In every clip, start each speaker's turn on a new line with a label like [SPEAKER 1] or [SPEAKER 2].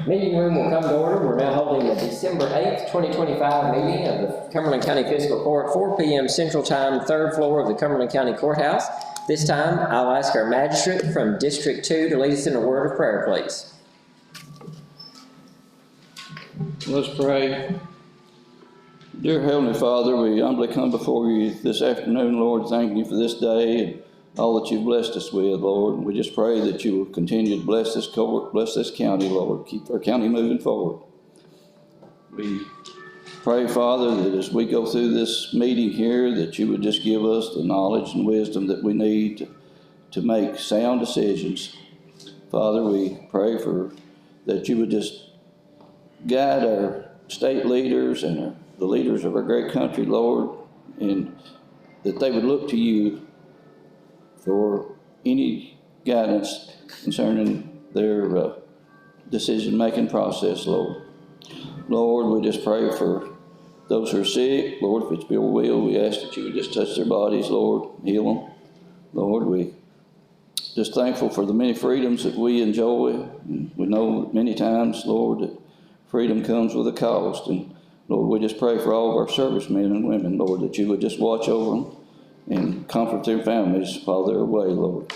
[SPEAKER 1] Meeting room will come to order. We're now holding the December 8th, 2025 meeting of the Cumberland County Fiscal Court, 4 p.m. Central Time, 3rd floor of the Cumberland County Courthouse. This time, I'll ask our magistrate from District 2 to lead us in a word of prayer, please.
[SPEAKER 2] Let's pray. Dear Heavenly Father, we humbly come before you this afternoon, Lord, thanking you for this day and all that you've blessed us with, Lord. We just pray that you will continue to bless this court, bless this county, Lord. Keep our county moving forward. We pray, Father, that as we go through this meeting here, that you would just give us the knowledge and wisdom that we need to make sound decisions. Father, we pray that you would just guide our state leaders and the leaders of our great country, Lord, and that they would look to you for any guidance concerning their decision-making process, Lord. Lord, we just pray for those who are sick. Lord, if it's your will, we ask that you would just touch their bodies, Lord, heal them. Lord, we just thankful for the many freedoms that we enjoy. And we know many times, Lord, that freedom comes with a cost. And Lord, we just pray for all of our servicemen and women, Lord, that you would just watch over them and comfort their families while they're away, Lord.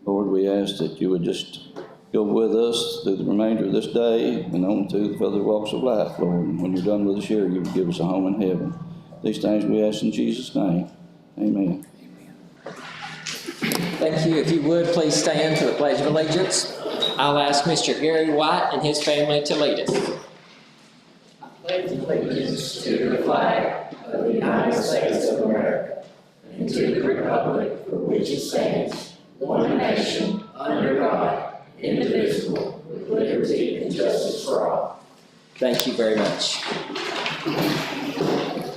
[SPEAKER 2] Lord, we ask that you would just go with us through the remainder of this day and on to the other walks of life, Lord. And when you're done with us here, you would give us a home in heaven. These things we ask in Jesus' name. Amen.
[SPEAKER 1] Thank you. If you would, please stand for the Pledge of Allegiance. I'll ask Mr. Gary White and his family to lead us.
[SPEAKER 3] I pledge allegiance to the flag of the United States of America and to the republic for which it stands, one nation, under God, indivisible, with liberty and justice for all.
[SPEAKER 1] Thank you very much.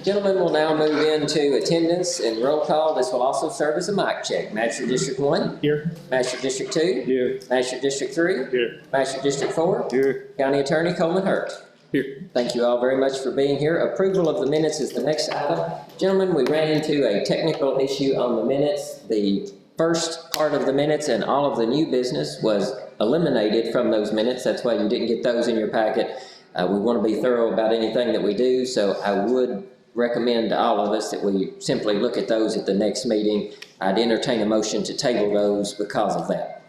[SPEAKER 1] Gentlemen, we'll now move into attendance and roll call. This will also serve as a mic check. Magistrate District 1.
[SPEAKER 4] Here.
[SPEAKER 1] Magistrate District 2.
[SPEAKER 4] Here.
[SPEAKER 1] Magistrate District 3.
[SPEAKER 4] Here.
[SPEAKER 1] Magistrate District 4.
[SPEAKER 4] Here.
[SPEAKER 1] County Attorney Coleman Hurt.
[SPEAKER 4] Here.
[SPEAKER 1] Thank you all very much for being here. Approval of the minutes is the next item. Gentlemen, we ran into a technical issue on the minutes. The first part of the minutes and all of the new business was eliminated from those minutes. That's why you didn't get those in your packet. We want to be thorough about anything that we do, so I would recommend to all of us that we simply look at those at the next meeting. I'd entertain a motion to table those because of that.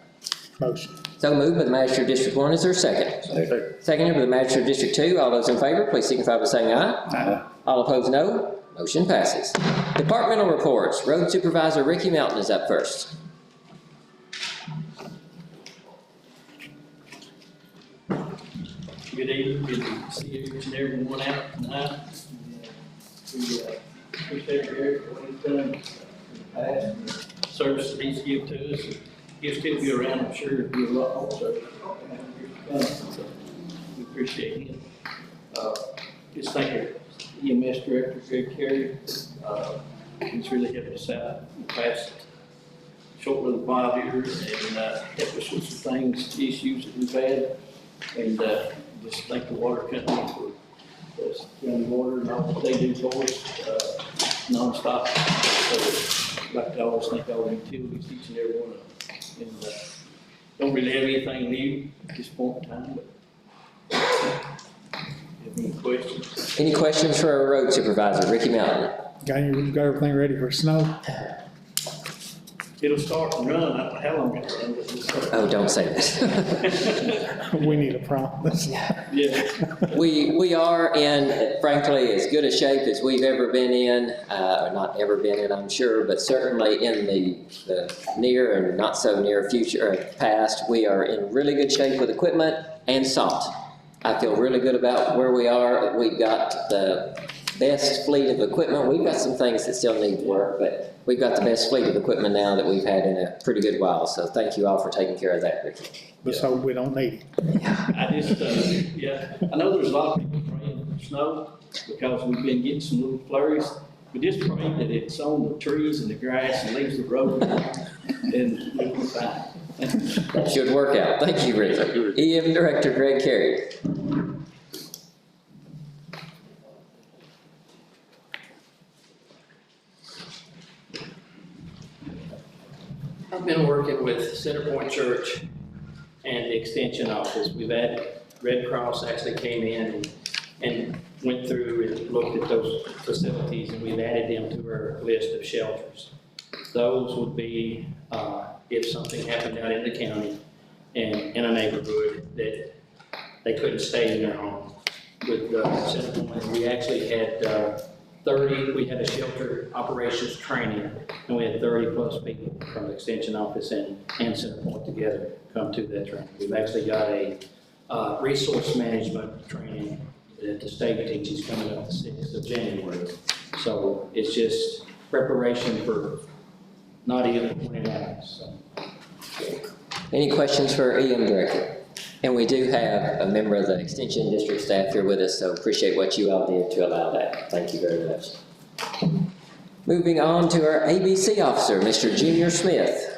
[SPEAKER 4] Motion.
[SPEAKER 1] So moved by the Magistrate District 1. Is there a second?
[SPEAKER 4] Second.
[SPEAKER 1] Seconded by the Magistrate District 2. All those in favor, please signify by saying aye.
[SPEAKER 4] Aye.
[SPEAKER 1] All opposed, no. Motion passes. Departmental reports. Road Supervisor Ricky Melton is up first.
[SPEAKER 5] Good evening. Good to see each and everyone out tonight. We appreciate Gary for what he's done in the past, service that he's given to us. He'll still be around, I'm sure, to do a lot more service. So we appreciate him. Just thank our EMS Director, Cary. He's really helped us out in the past short little 5 years and helped us with some things, issues that we've had. And just thank the water company for running water and all that they do for us nonstop. So I'd like to always thank all the utilities, each and every one of them. And don't really have anything new at this point in time, but have any questions?
[SPEAKER 1] Any questions for our Road Supervisor, Ricky Melton?
[SPEAKER 4] Got everything ready for snow?
[SPEAKER 5] It'll start and run. I don't know how long it'll run.
[SPEAKER 1] Oh, don't say that.
[SPEAKER 4] We need a promise.
[SPEAKER 5] Yeah.
[SPEAKER 1] We are in, frankly, as good a shape as we've ever been in, or not ever been in, I'm sure, but certainly in the near and not so near future or past. We are in really good shape with equipment and salt. I feel really good about where we are. We've got the best fleet of equipment. We've got some things that still need work, but we've got the best fleet of equipment now that we've had in a pretty good while. So thank you all for taking care of that, Ricky.
[SPEAKER 4] Let's hope we don't need it.
[SPEAKER 5] I just, I know there's a lot of people praying for snow because we've been getting some little flurries. We just pray that it's on the trees and the grass and leaves the road and we'll be fine.
[SPEAKER 1] That should work out. Thank you, Rick. EM Director Greg Cary.
[SPEAKER 6] I've been working with Centerpoint Church and the Extension Office. We've added
[SPEAKER 5] Red Cross actually came in and went through and looked at those facilities, and we've added them to our list of shelters. Those would be, if something happened out in the county and in a neighborhood that they couldn't stay in their home. With Centerpoint, we actually had 30, we had a shelter operations training, and we had 30 plus people from the extension office and Centerpoint together come to that training. We've actually got a resource management training that the state teaches coming up the 6th of January. So it's just preparation for not even when it happens. So.
[SPEAKER 1] Any questions for EM Director? And we do have a member of the Extension District staff here with us, so appreciate what you all did to allow that. Thank you very much. Moving on to our ABC officer, Mr. Junior Smith.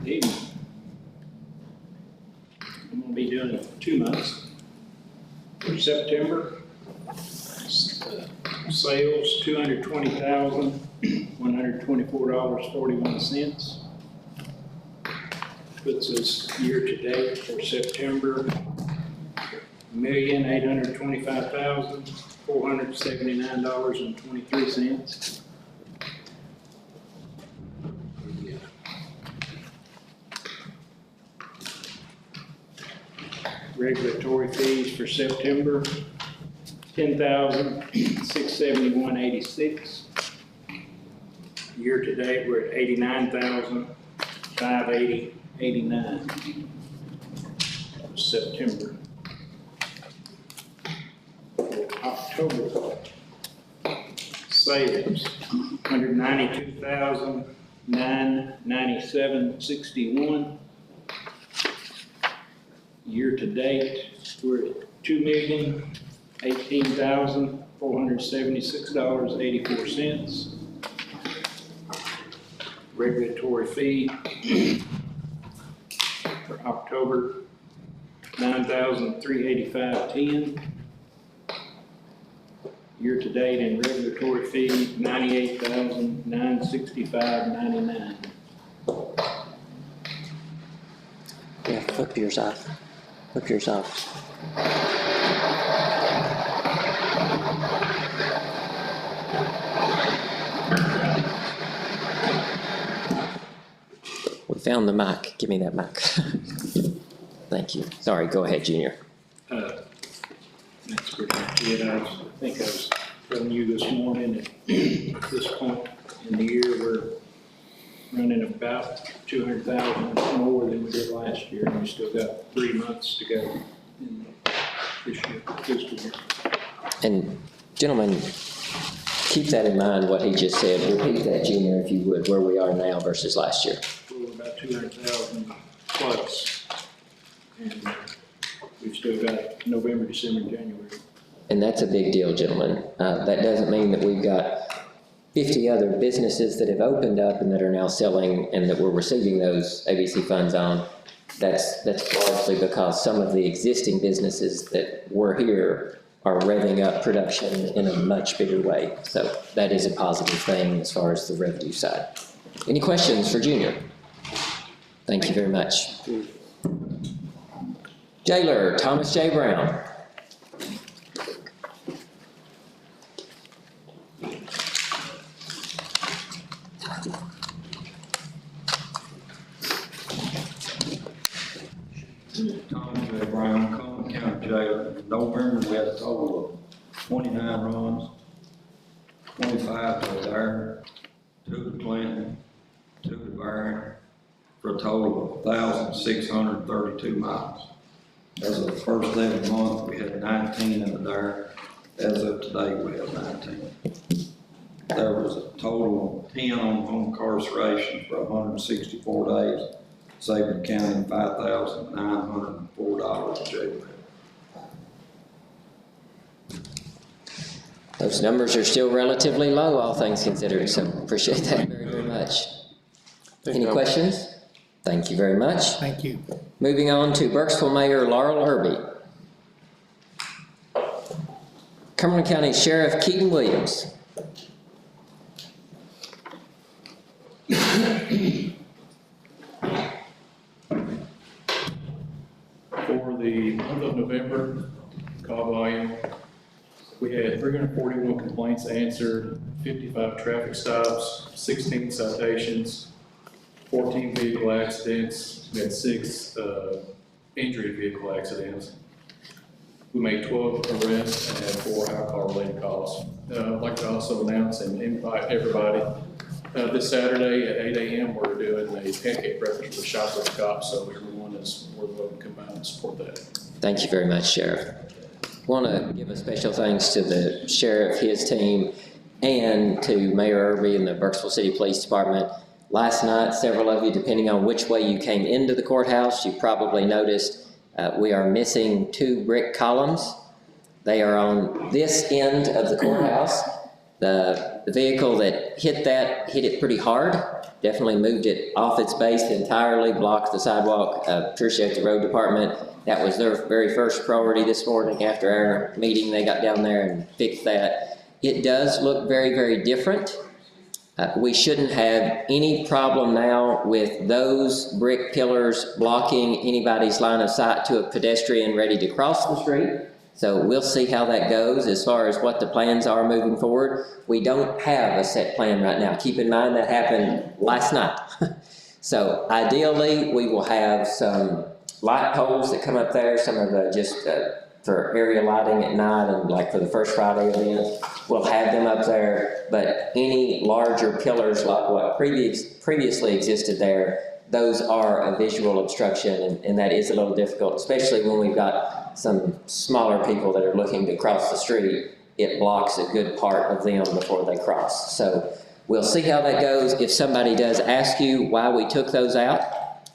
[SPEAKER 6] Evening. I'm gonna be doing it 2 months. For September, sales, $220,124.41. Puts us year-to-date for September, $1,825,479.23. Regulatory fees for September, $10,671.86. Year-to-date, we're at $89,580.89 for September. For October, sales, $192,997.61. Year-to-date, we're at $2,018,476.84. Regulatory fee for October, $9,385.10. Year-to-date in regulatory fee, $98,965.99.
[SPEAKER 1] Yeah, flip yours off. Flip yours off. We found the mic. Give me that mic. Thank you. Sorry, go ahead, Junior.
[SPEAKER 6] That's pretty much it. I think I was telling you this morning, at this point in the year, we're running about 200,000 more than we did last year, and we still got 3 months to go in this year, fiscal year.
[SPEAKER 1] And gentlemen, keep that in mind, what he just said. Repeat that, Junior, if you would, where we are now versus last year.
[SPEAKER 6] We're about 200,000 plus, and we've still got November, December, January.
[SPEAKER 1] And that's a big deal, gentlemen. That doesn't mean that we've got 50 other businesses that have opened up and that are now selling and that we're receiving those ABC funds on. That's largely because some of the existing businesses that were here are revving up production in a much bigger way. So that is a positive thing as far as the revenue side. Any questions for Junior? Thank you very much. Jailer Thomas J. Brown.
[SPEAKER 7] Thomas J. Brown, Coleman County Jail. In November, we had a total of 29 runs, 25 to Adair, 2 to Clinton, 2 to Bryan, for a total of 1,632 miles. As of the first day of the month, we had 19 in Adair. As of today, we have 19. There was a total of 10 on home incarceration for 164 days, saving the county $5,904 in jail.
[SPEAKER 1] Those numbers are still relatively low, all things considered, so appreciate that very, very much. Any questions? Thank you very much.
[SPEAKER 4] Thank you.
[SPEAKER 1] Moving on to Burkesville Mayor Laurel Irby. Cumberland County Sheriff Keaton Williams.
[SPEAKER 6] November, call volume, we had 341 complaints answered, 55 traffic stops, 16 citations, 14 vehicle accidents, we had 6 injury vehicle accidents. We made 12 arrests and had 4 alcohol-related calls. I'd like to also announce and invite everybody, this Saturday at 8 a.m. we're doing a pancake breakfast with Shop with the Cops, so everyone is more than welcome to come out and support that.
[SPEAKER 1] Thank you very much, Sheriff. Want to give a special thanks to the Sheriff, his team, and to Mayor Irby and the Burkesville City Police Department. Last night, several of you, depending on which way you came into the courthouse, you probably noticed we are missing 2 brick columns. They are on this end of the courthouse. The vehicle that hit it pretty hard, definitely moved it off its base entirely, blocked the sidewalk. Appreciate the road department. That was their very first priority this morning after our meeting. They got down there and fixed that. It does look very, very different. We shouldn't have any problem now with those brick pillars blocking anybody's line of sight to a pedestrian ready to cross the street. So we'll see how that goes as far as what the plans are moving forward. We don't have a set plan right now. Keep in mind that happened last night. So ideally, we will have some light poles that come up there, some of the just for area lighting at night and like for the First Friday event, we'll have them up there. But any larger pillars like what previously existed there, those are a visual obstruction, and that is a little difficult, especially when we've got some smaller people that are looking to cross the street. It blocks a good part of them before they cross. So we'll see how that goes. If somebody does ask you why we took those out,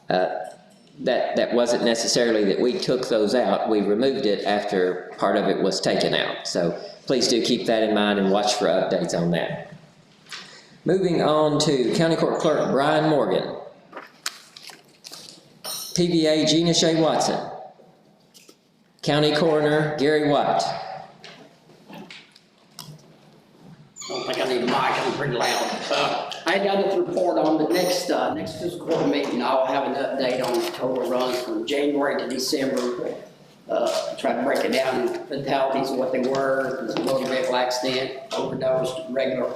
[SPEAKER 1] that wasn't necessarily that we took those out. We removed it after part of it was taken out. So please do keep that in mind and watch for updates on that. Moving on to County Court Clerk Bryan Morgan. TVA Gina Shaye Watson. County Coroner Gary White.
[SPEAKER 8] I don't think I need a mic, I'm pretty loud. I got this report on the next fiscal court meeting. I'll have an update on the total runs from January to December. Try to break it down, fatalities, what they were, motor vehicle accident, overdose, regular.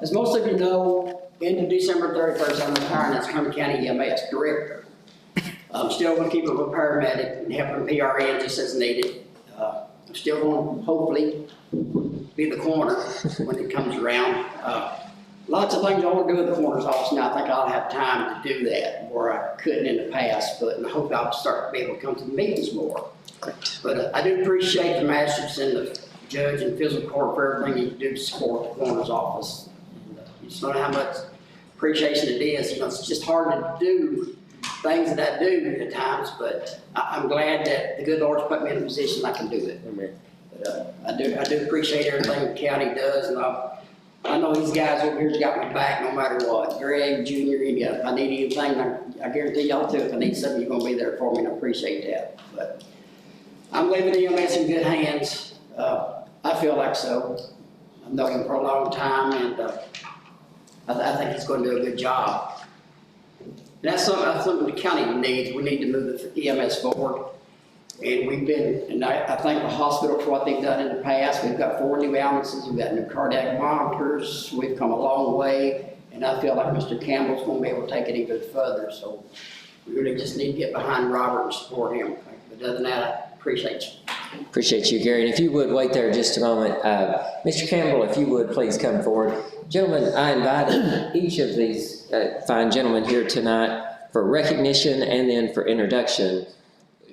[SPEAKER 8] As most of you know, into December 31st, I'm retiring as Cumberland County EMS Director. I'm still going to keep up with paramedic and helping PRN just as needed. I'm still going to hopefully be the coroner when it comes around. Lots of things I want to do at the coroner's office now. I think I'll have time to do that where I couldn't in the past, but I hope I'll start to be able to come to the meetings more. But I do appreciate the magistrates and the judge and fiscal court for everything you do to support the coroner's office. And, you just don't know how much appreciation it is. You know, it's just hard to do things that I do at times, but I'm glad that the good Lord's put me in a position I can do it. But, I do appreciate everything the county does, and I know these guys over here's got my back no matter what. Greg, Junior, if I need anything, I guarantee y'all too, if I need something, you're gonna be there for me, and I appreciate that. But I'm leaving EMS in good hands. I feel like so. I've known him for a long time, and I think he's gonna do a good job. And that's something the county needs. We need to move the EMS forward. And we've been, and I thank the hospital for what they've done in the past. We've got 4 new ambulances, we've got new cardiac monitors, we've come a long way, and I feel like Mr. Campbell's gonna be able to take it even further. So we really just need to get behind Robert and support him. But other than that, I appreciate you.
[SPEAKER 1] Appreciate you, Gary. And if you would wait there just a moment, Mr. Campbell, if you would please come forward. Gentlemen, I invited each of these fine gentlemen here tonight for recognition and then for introduction.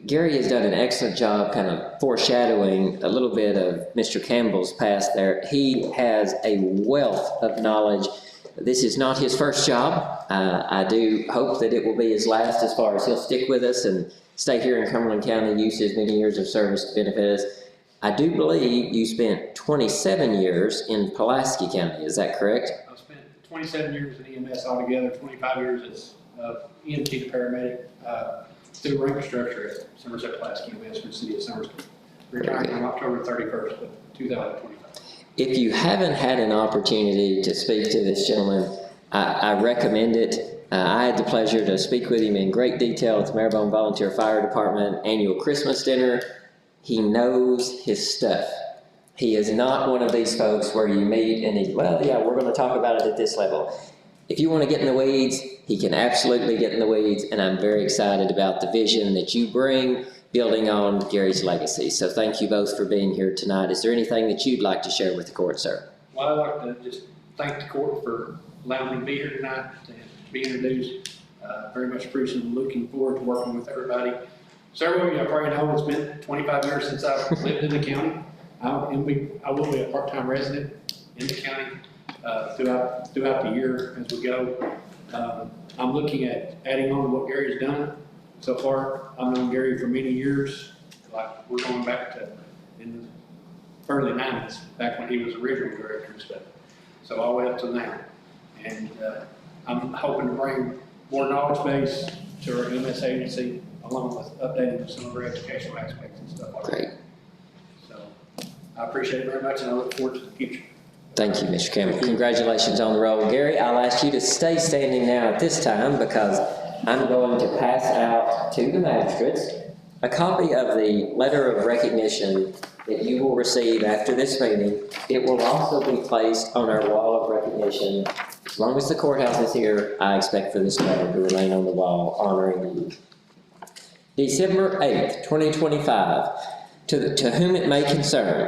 [SPEAKER 1] Gary has done an excellent job kind of foreshadowing a little bit of Mr. Campbell's past there. He has a wealth of knowledge. This is not his first job. I do hope that it will be his last, as far as he'll stick with us and stay here in Cumberland County, use his many years of service to benefit us. I do believe you spent 27 years in Pulaski County, is that correct?
[SPEAKER 6] I've spent 27 years in EMS altogether, 25 years as EMT to paramedic, through rank structure at Somerset Pulaski EMS for the city of Somerset. Retiring on October 31st of 2025.
[SPEAKER 1] If you haven't had an opportunity to speak to this gentleman, I recommend it. I had the pleasure to speak with him in great detail at the Marylebone Volunteer Fire Department annual Christmas dinner. He knows his stuff. He is not one of these folks where you meet and he, well, yeah, we're gonna talk about it at this level. If you wanna get in the weeds, he can absolutely get in the weeds, and I'm very excited about the vision that you bring, building on Gary's legacy. So thank you both for being here tonight. Is there anything that you'd like to share with the court, sir?
[SPEAKER 6] Well, I'd like to just thank the court for allowing me to be here tonight and to be introduced. Very much appreciate and looking forward to working with everybody. Several of you I probably know, it's been 25 years since I've lived in the county. I will be a part-time resident in the county throughout the year as we go. I'm looking at adding on to what Gary's done so far. I've known Gary for many years, like we're going back to in the early 90s, back when he was original director and stuff. So all the way up to now. And I'm hoping to bring more knowledge base to our EMS agency, along with updating some of our educational aspects and stuff like
[SPEAKER 1] Great.
[SPEAKER 6] that. So I appreciate it very much, and I look forward to the future.
[SPEAKER 1] Thank you, Mr. Campbell. Congratulations on the role. Gary, I'll ask you to stay standing now at this time because I'm going to pass out to the magistrates a copy of the letter of recognition that you will receive after this meeting. It will also be placed on our wall of recognition. As long as the courthouse is here, I expect for this letter to remain on the wall honoring you. December 8th, 2025, to whom it may concern.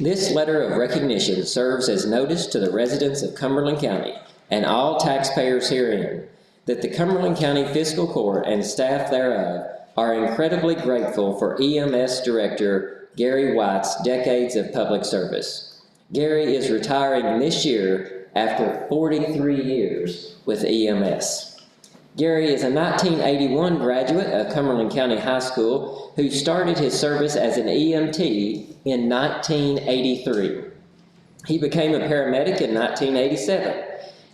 [SPEAKER 1] This letter of recognition serves as notice to the residents of Cumberland County and all taxpayers herein that the Cumberland County Fiscal Court and staff thereof are incredibly grateful for EMS Director Gary White's decades of public service. Gary is retiring this year after 43 years with EMS. Gary is a 1981 graduate of Cumberland County High School who started his service as an EMT in 1983. He became a paramedic in 1987.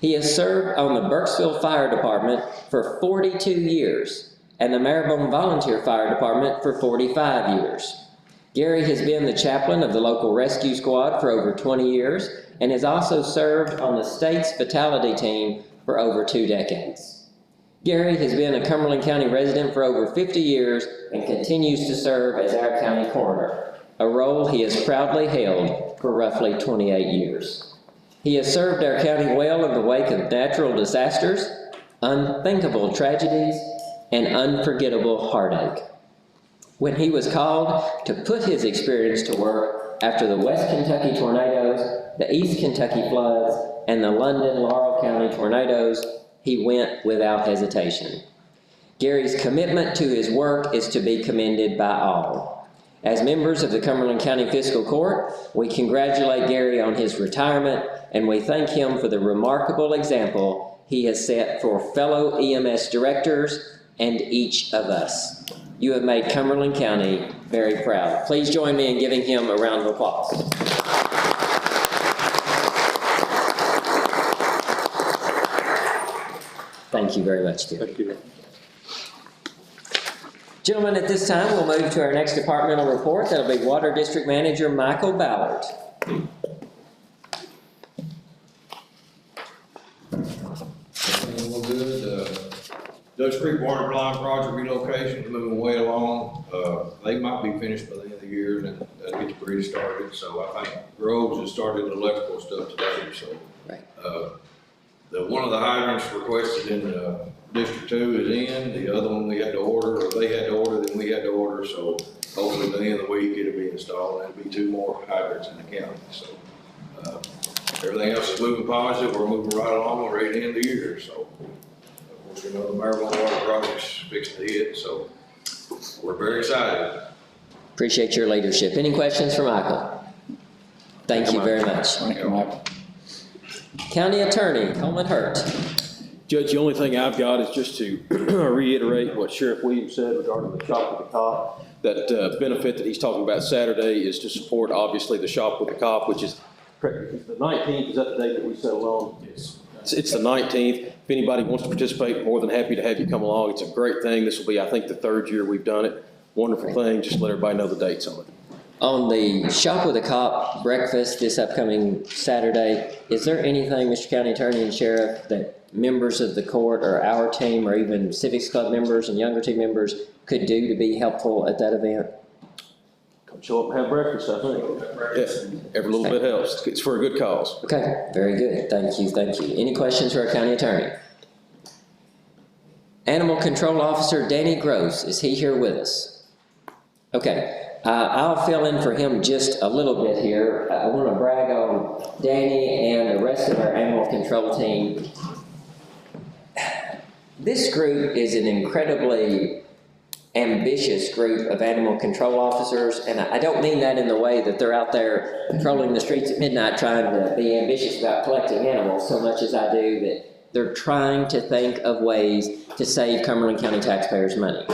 [SPEAKER 1] He has served on the Burkesville Fire Department for 42 years and the Marylebone Volunteer Fire Department for 45 years. Gary has been the chaplain of the local rescue squad for over 20 years and has also served on the state's fatality team for over 2 decades. Gary has been a Cumberland County resident for over 50 years and continues to serve as our county coroner, a role he has proudly held for roughly 28 years. He has served our county well in the wake of natural disasters, unthinkable tragedies, and unforgettable heartache. When he was called to put his experience to work after the West Kentucky tornadoes, the East Kentucky floods, and the London Laurel County tornadoes, he went without hesitation. Gary's commitment to his work is to be commended by all. As members of the Cumberland County Fiscal Court, we congratulate Gary on his retirement, and we thank him for the remarkable example he has set for fellow EMS directors and each of us. You have made Cumberland County very proud. Please join me in giving him a round of applause. Thank you very much, dear.
[SPEAKER 6] Thank you.
[SPEAKER 1] Gentlemen, at this time, we'll move to our next departmental report. That'll be Water District Manager Michael Ballard.
[SPEAKER 9] All good. Dutch Creek Water Line Project relocation is moving way along. They might be finished by the end of the year, and then they'll get the bridge started. So I think Groce has started the electrical stuff today. So
[SPEAKER 1] Right.
[SPEAKER 9] one of the hydrants requested in District 2 is in. The other one we had to order, or they had to order, then we had to order. So hopefully by the end of the week it'll be installed. There'll be 2 more hydrants in the county. So everything else is moving positive. We're moving right along. We're ready to end the year. So. Of course, you know, the Marylebone Water Project's fixing to hit, so we're very excited.
[SPEAKER 1] Appreciate your leadership. Any questions for Michael? Thank you very much.
[SPEAKER 2] Thank you, Michael.
[SPEAKER 1] County Attorney Coleman Hurt.
[SPEAKER 10] Judge, the only thing I've got is just to reiterate what Sheriff Williams said regarding the Shop with the Cop. That benefit that he's talking about Saturday is to support, obviously, the Shop with the Cop, which is the 19th. Is that the date that we settled on? It's the 19th. If anybody wants to participate, more than happy to have you come along. It's a great thing. This will be, I think, the 3rd year we've done it. Wonderful thing. Just let everybody know the dates on it.
[SPEAKER 1] On the Shop with a Cop breakfast this upcoming Saturday, is there anything, Mr. County Attorney and Sheriff, that members of the court or our team or even Civics Club members and younger team members could do to be helpful at that event?
[SPEAKER 10] Come show up and have breakfast, I think. Yeah, every little bit helps. It's for a good cause.
[SPEAKER 1] Okay, very good. Thank you, thank you. Any questions for our county attorney? Animal Control Officer Danny Groce, is he here with us? Okay, I'll fill in for him just a little bit here. I want to brag on Danny and the rest of our animal control team. This group is an incredibly ambitious group of animal control officers, and I don't mean that in the way that they're out there patrolling the streets at midnight trying to be ambitious about collecting animals so much as I do that they're trying to think of ways to save Cumberland County taxpayers money.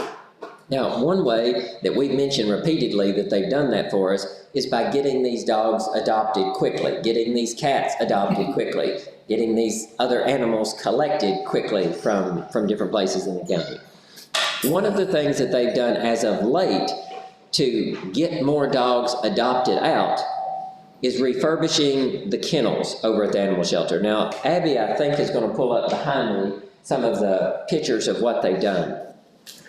[SPEAKER 1] Now, one way that we've mentioned repeatedly that they've done that for us is by getting these dogs adopted quickly, getting these cats adopted quickly, getting these other animals collected quickly from different places in the county. One of the things that they've done as of late to get more dogs adopted out is refurbishing the kennels over at the animal shelter. Now, Abby, I think, is going to pull up behind me some of the pictures of what they've done.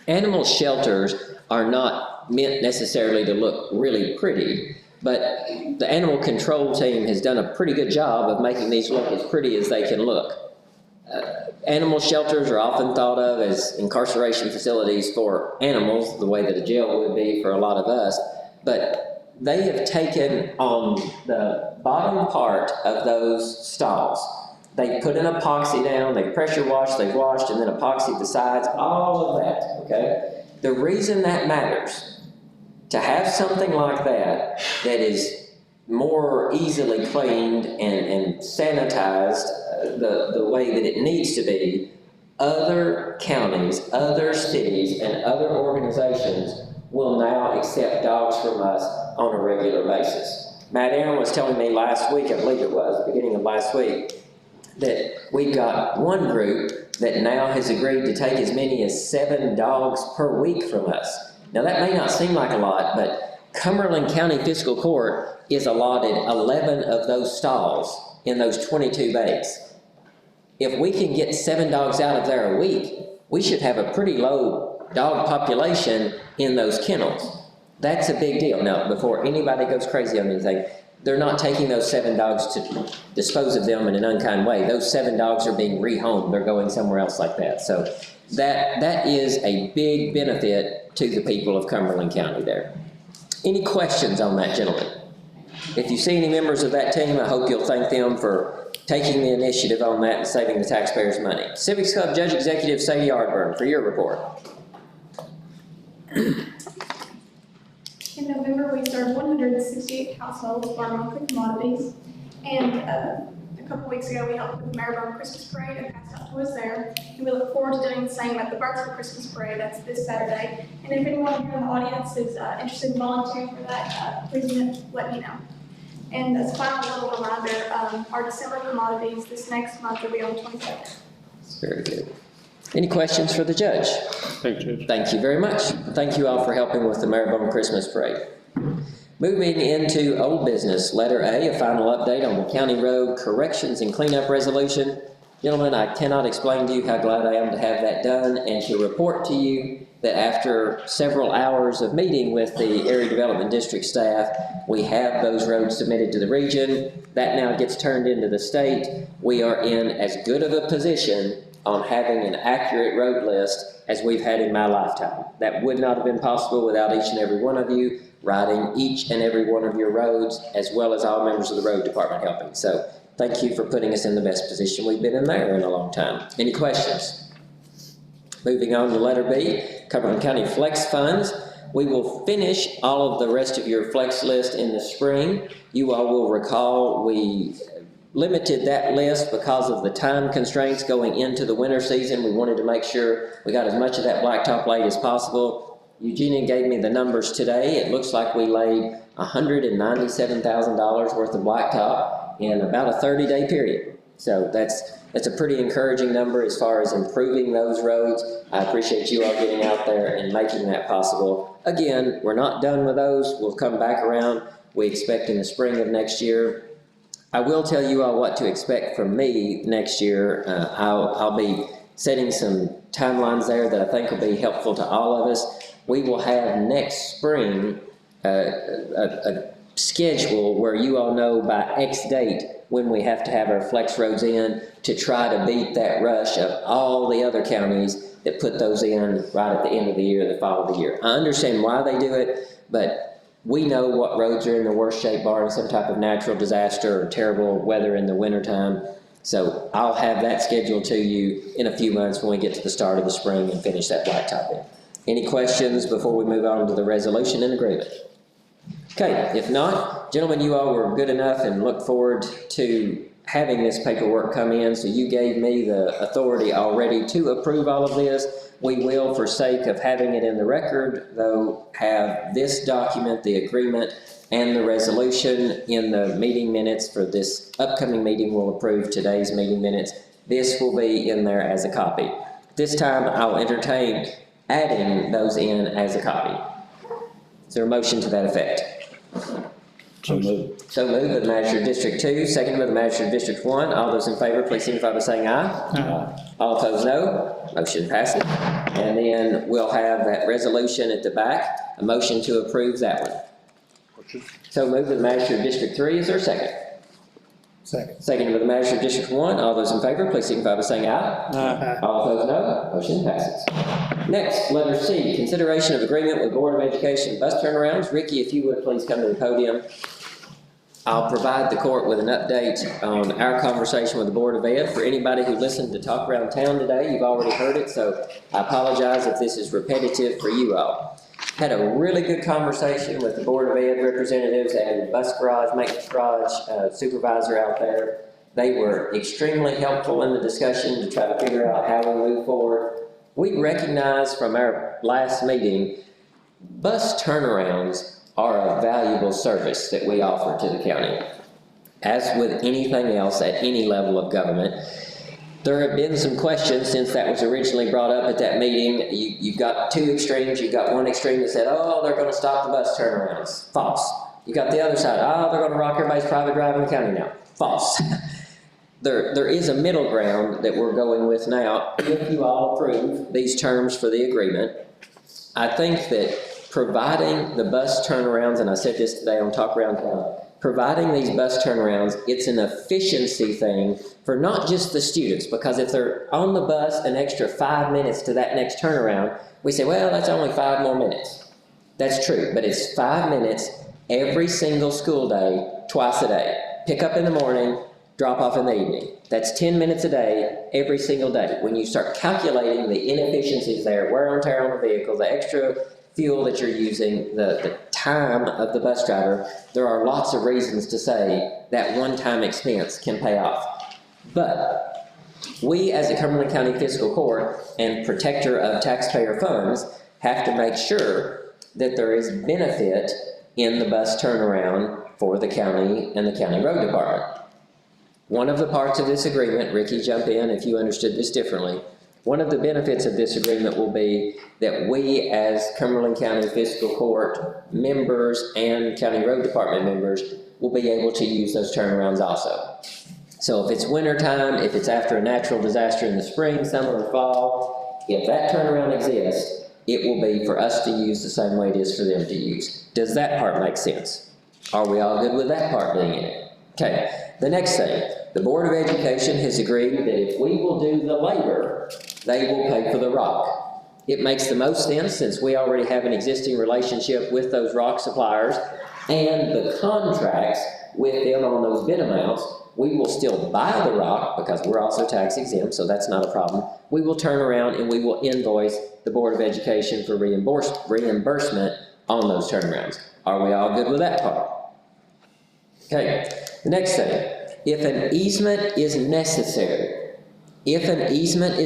[SPEAKER 1] Animal shelters are not meant necessarily to look really pretty, but the animal control team has done a pretty good job of making these look as pretty as they can look. Animal shelters are often thought of as incarceration facilities for animals, the way that a jail would be for a lot of us, but they have taken on the bottom part of those stalls. They put an epoxy down, they pressure washed, they've washed, and then epoxied the sides, all of that, okay? The reason that matters, to have something like that that is more easily cleaned and sanitized the way that it needs to be, other counties, other cities, and other organizations will now accept dogs from us on a regular basis. Matt Aaron was telling me last week, I believe it was, beginning of last week, that we've got one group that now has agreed to take as many as 7 dogs per week from us. Now that may not seem like a lot, but Cumberland County Fiscal Court is allotted 11 of those stalls in those 22 bays. If we can get 7 dogs out of there a week, we should have a pretty low dog population in those kennels. That's a big deal. Now, before anybody goes crazy on anything, they're not taking those 7 dogs to dispose of them in an unkind way. Those 7 dogs are being rehomed. They're going somewhere else like that. So that is a big benefit to the people of Cumberland County there. Any questions on that, gentlemen? If you see any members of that team, I hope you'll thank them for taking the initiative on that and saving the taxpayers money. Civics Club Judge Executive Sadie Arterburn, for your report.
[SPEAKER 11] In November, we served 168 households for our monthly commodities, and a couple weeks ago, we helped with the Arterburn Christmas Parade and passed out toys there, and we look forward to doing the same at the Burkesville Christmas Parade. That's this Saturday, and if anyone here in the audience is interested in volunteering for that, please let me know. And as a final little reminder, our December commodities this next month will be on the 22nd.
[SPEAKER 1] Very good. Any questions for the judge?
[SPEAKER 6] Thank you, Judge.
[SPEAKER 1] Thank you very much. Thank you all for helping with the Arterburn Christmas Parade. Moving into old business, letter A, a final update on the county road corrections and cleanup resolution. Gentlemen, I cannot explain to you how glad I am to have that done and to report to you that after several hours of meeting with the Area Development District staff, we have those roads submitted to the region. That now gets turned into the state. We are in as good of a position on having an accurate road list as we've had in my lifetime. That would not have been possible without each and every one of you riding each and every one of your roads, as well as all members of the road department helping. So thank you for putting us in the best position we've been in there in a long time. Any questions? Moving on to letter B, Cumberland County Flex Funds. We will finish all of the rest of your flex list in the spring. You all will recall we limited that list because of the time constraints going into the winter season. We wanted to make sure we got as much of that blacktop laid as possible. Eugenia gave me the numbers today. It looks like we laid $197,000 worth of blacktop in about a 30-day period. So that's a pretty encouraging number as far as improving those roads. I appreciate you all getting out there and making that possible. Again, we're not done with those. We'll come back around. We expect in the spring of next year I will tell you all what to expect from me next year. I'll be setting some timelines there that I think will be helpful to all of us. We will have next spring a schedule where you all know by X date when we have to have our flex roads in to try to beat that rush of all the other counties that put those in right at the end of the year, the fall of the year. I understand why they do it, but we know what roads are in the worst shape barring some type of natural disaster or terrible weather in the wintertime. So I'll have that scheduled to you in a few months when we get to the start of the spring and finish that blacktopping. Any questions before we move on to the resolution and agreement? Okay, if not, gentlemen, you all were good enough and look forward to having this paperwork come in, so you gave me the authority already to approve all of this. We will, for sake of having it in the record, though, have this document, the agreement, and the resolution in the meeting minutes for this upcoming meeting. We'll approve today's meeting minutes. This will be in there as a copy. This time, I'll entertain adding those in as a copy. Is there a motion to that effect?
[SPEAKER 2] So moved.
[SPEAKER 1] So moved by the manager of District 2, seconded by the manager of District 1. All those in favor, please signify by saying aye.
[SPEAKER 4] Aye.
[SPEAKER 1] All opposed, no. Motion passes. And then we'll have that resolution at the back, a motion to approve that one. So moved by the manager of District 3. Is there a second?
[SPEAKER 4] Second.
[SPEAKER 1] Seconded by the manager of District 1. All those in favor, please signify by saying aye.
[SPEAKER 4] Aye.
[SPEAKER 1] All opposed, no. Motion passes. Next, letter C, consideration of agreement with Board of Education bus turnarounds. Ricky, if you would please come to the podium. I'll provide the court with an update on our conversation with the Board of Ed. For anybody who listened to Talk Around Town today, you've already heard it, so I apologize if this is repetitive for you all. Had a really good conversation with the Board of Ed representatives and bus garage, maintenance garage supervisor out there. They were extremely helpful in the discussion to try to figure out how we move forward. We recognize from our last meeting, bus turnarounds are a valuable service that we offer to the county. As with anything else at any level of government, there have been some questions since that was originally brought up at that meeting. You've got two extremes. You've got one extreme that said, oh, they're going to stop the bus turnarounds. False. You got the other side, oh, they're going to rock everybody's private drive in the county now. False. There is a middle ground that we're going with now. If you all approve these terms for the agreement, I think that providing the bus turnarounds, and I said this today on Talk Around Town, providing these bus turnarounds, it's an efficiency thing for not just the students, because if they're on the bus an extra 5 minutes to that next turnaround, we say, well, that's only 5 more minutes. That's true, but it's 5 minutes every single school day, twice a day. Pick up in the morning, drop off in the evening. That's 10 minutes a day, every single day. When you start calculating the inefficiencies there, wear and tear on the vehicle, the extra fuel that you're using, the time of the bus driver, there are lots of reasons to say that one-time expense can pay off. But we, as a Cumberland County Fiscal Court and protector of taxpayer funds, have to make sure that there is benefit in the bus turnaround for the county and the county road department. One of the parts of this agreement, Ricky, jump in if you understood this differently. One of the benefits of this agreement will be that we, as Cumberland County Fiscal Court members and County Road Department members, will be able to use those turnarounds also. So if it's winter time, if it's after a natural disaster in the spring, summer, or fall, if that turnaround exists, it will be for us to use the same way it is for them to use. Does that part make sense? Are we all good with that part being in it? Okay, the next thing. The Board of Education has agreed that if we will do the labor, they will pay for the rock. It makes the most sense since we already have an existing relationship with those rock suppliers and the contracts with them on those bid amounts. We will still buy the rock because we're also tax exempt, so that's not a problem. We will turn around and we will invoice the Board of Education for reimbursement on those turnarounds. Are we all good with that part? Okay, the next thing. If an easement is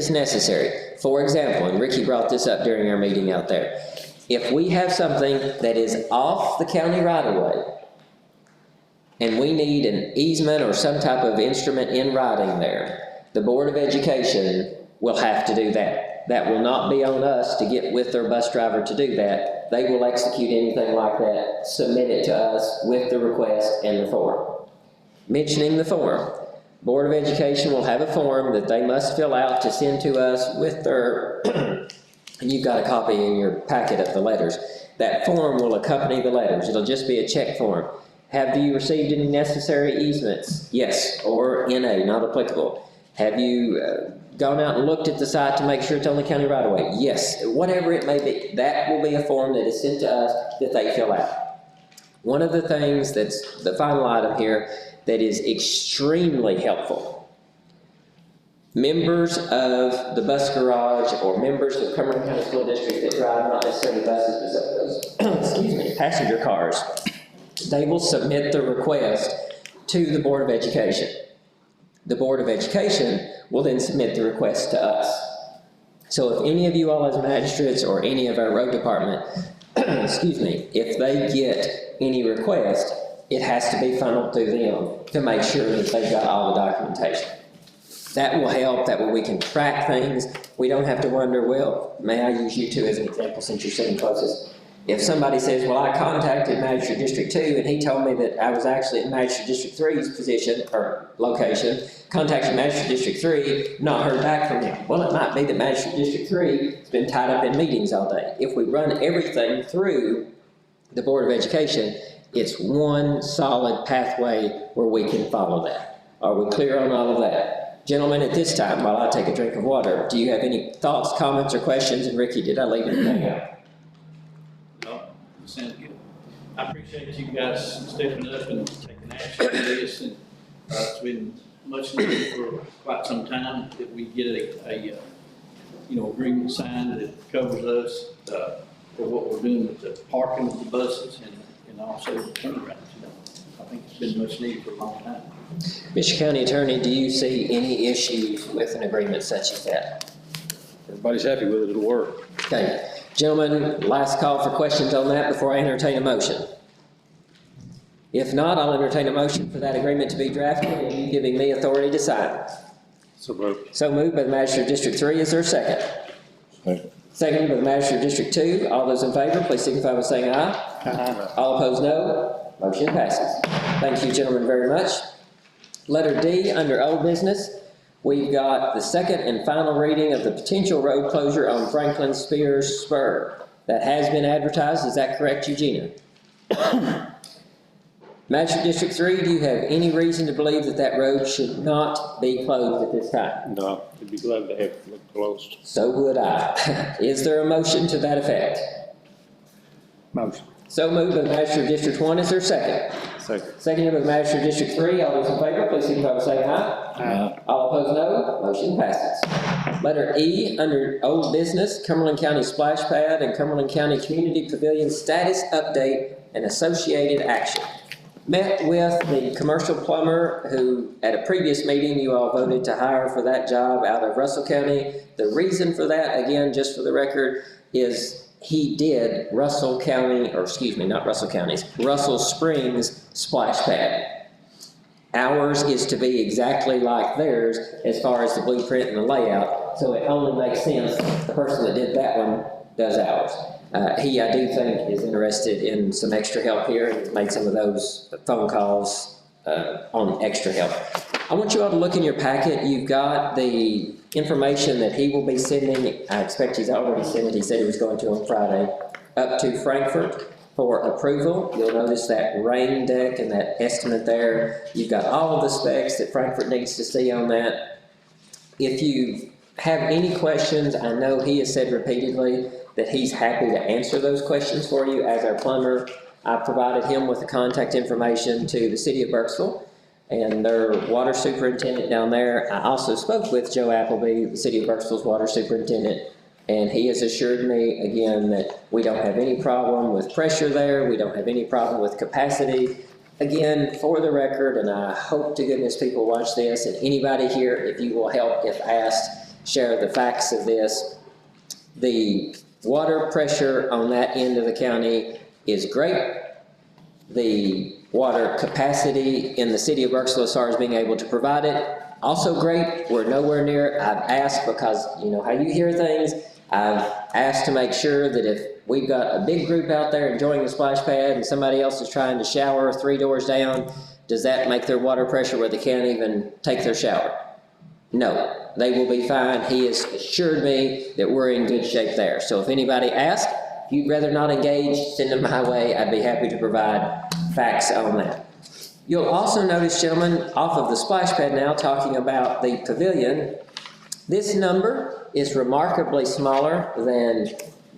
[SPEAKER 1] necessary, for example, and Ricky brought this up during our meeting out there, if we have something that is off the county right-of-way, and we need an easement or some type of instrument in writing there, the Board of Education will have to do that. That will not be on us to get with their bus driver to do that. They will execute anything like that, submit it to us with the request and the form. mentioning the form. Board of Education will have a form that they must fill out to send to us with their, and you've got a copy in your packet of the letters. That form will accompany the letters. It'll just be a check form. Have you received any necessary easements? Yes, or NA, not applicable. Have you gone out and looked at the site to make sure it's on the county right away? Yes, whatever it may be. That will be a form that is sent to us that they fill out. One of the things that's the final item here that is extremely helpful. Members of the bus garage or members of Cumberland County School District that drive not necessarily buses, but excuse me, passenger cars, they will submit the request to the Board of Education. The Board of Education will then submit the request to us. So if any of you all as magistrates or any of our road department, excuse me, if they get any request, it has to be funneled through them to make sure that they've got all the documentation. That will help, that way we can track things. We don't have to wonder, well, may I use you two as an example since you're sitting closest? If somebody says, well, I contacted Magistrate District 2 and he told me that I was actually in Magistrate District 3's position or location, contacted Magistrate District 3, not heard back from him. Well, it might be that Magistrate District 3 has been tied up in meetings all day. If we run everything through the Board of Education, it's one solid pathway where we can follow that. Are we clear on all of that? Gentlemen, at this time, while I take a drink of water, do you have any thoughts, comments, or questions? And Ricky, did I leave anything out?
[SPEAKER 5] No, sounds good. I appreciate you guys stepping up and taking action on this, and it's been much needed for quite some time that we get a agreement signed that covers us for what we're doing with the parking of the buses and also the turnarounds. I think it's been much needed for a long time.
[SPEAKER 1] Mr. County Attorney, do you see any issues with an agreement such as that?
[SPEAKER 10] Everybody's happy with it, it'll work.
[SPEAKER 1] Okay, gentlemen, last call for questions on that before I entertain a motion. If not, I'll entertain a motion for that agreement to be drafted and you giving me authority to sign.
[SPEAKER 10] So moved.
[SPEAKER 1] So moved by the Magistrate District 3. Is there a second?
[SPEAKER 4] Second.
[SPEAKER 1] Second by the Magistrate District 2. All those in favor, please signify by saying aye.
[SPEAKER 4] Aye.
[SPEAKER 1] All opposed, no. Motion passes. Thank you, gentlemen, very much. Letter D, under old business, we've got the second and final reading of the potential road closure on Franklin Spears Spur. That has been advertised. Is that correct, Eugenia? Magistrate District 3, do you have any reason to believe that that road should not be closed at this time?
[SPEAKER 6] No, I'd be glad to have it closed.
[SPEAKER 1] So would I. Is there a motion to that effect?
[SPEAKER 4] Motion.
[SPEAKER 1] So moved by the Magistrate District 1. Is there a second?
[SPEAKER 6] Second.
[SPEAKER 1] Seconded by the Magistrate District 3. All those in favor, please signify by saying aye.
[SPEAKER 4] Aye.
[SPEAKER 1] All opposed, no. Motion passes. Letter E, under old business, Cumberland County Splash Pad and Cumberland County Community Pavilion status update and associated action. Met with the commercial plumber who, at a previous meeting, you all voted to hire for that job out of Russell County. The reason for that, again, just for the record, is he did Russell County, or excuse me, not Russell County's, Russell Springs splash pad. Ours is to be exactly like theirs as far as the blueprint and the layout, so it only makes sense the person that did that one does ours. He, I do think, is interested in some extra help here and has made some of those phone calls on extra help. I want you all to look in your packet. You've got the information that he will be sending. I expect he's already sent it. He said he was going to on Friday, up to Frankfurt for approval. You'll notice that rain deck and that estimate there. You've got all of the specs that Frankfurt needs to see on that. If you have any questions, I know he has said repeatedly that he's happy to answer those questions for you as our plumber. I provided him with the contact information to the city of Burkesville and their water superintendent down there. I also spoke with Joe Appleby, the city of Burkesville's water superintendent, and he has assured me again that we don't have any problem with pressure there. We don't have any problem with capacity. Again, for the record, and I hope to goodness people watch this, and anybody here, if you will help, if asked, share the facts of this. The water pressure on that end of the county is great. The water capacity in the city of Burkesville as far as being able to provide it, also great. We're nowhere near it. I've asked, because you know how you hear things, I've asked to make sure that if we've got a big group out there enjoying the splash pad and somebody else is trying to shower 3 doors down, does that make their water pressure where they can't even take their shower? No, they will be fine. He has assured me that we're in good shape there. So if anybody asks, if you'd rather not engage, send them my way. I'd be happy to provide facts on that. You'll also notice, gentlemen, off of the splash pad now, talking about the pavilion, this number is remarkably smaller than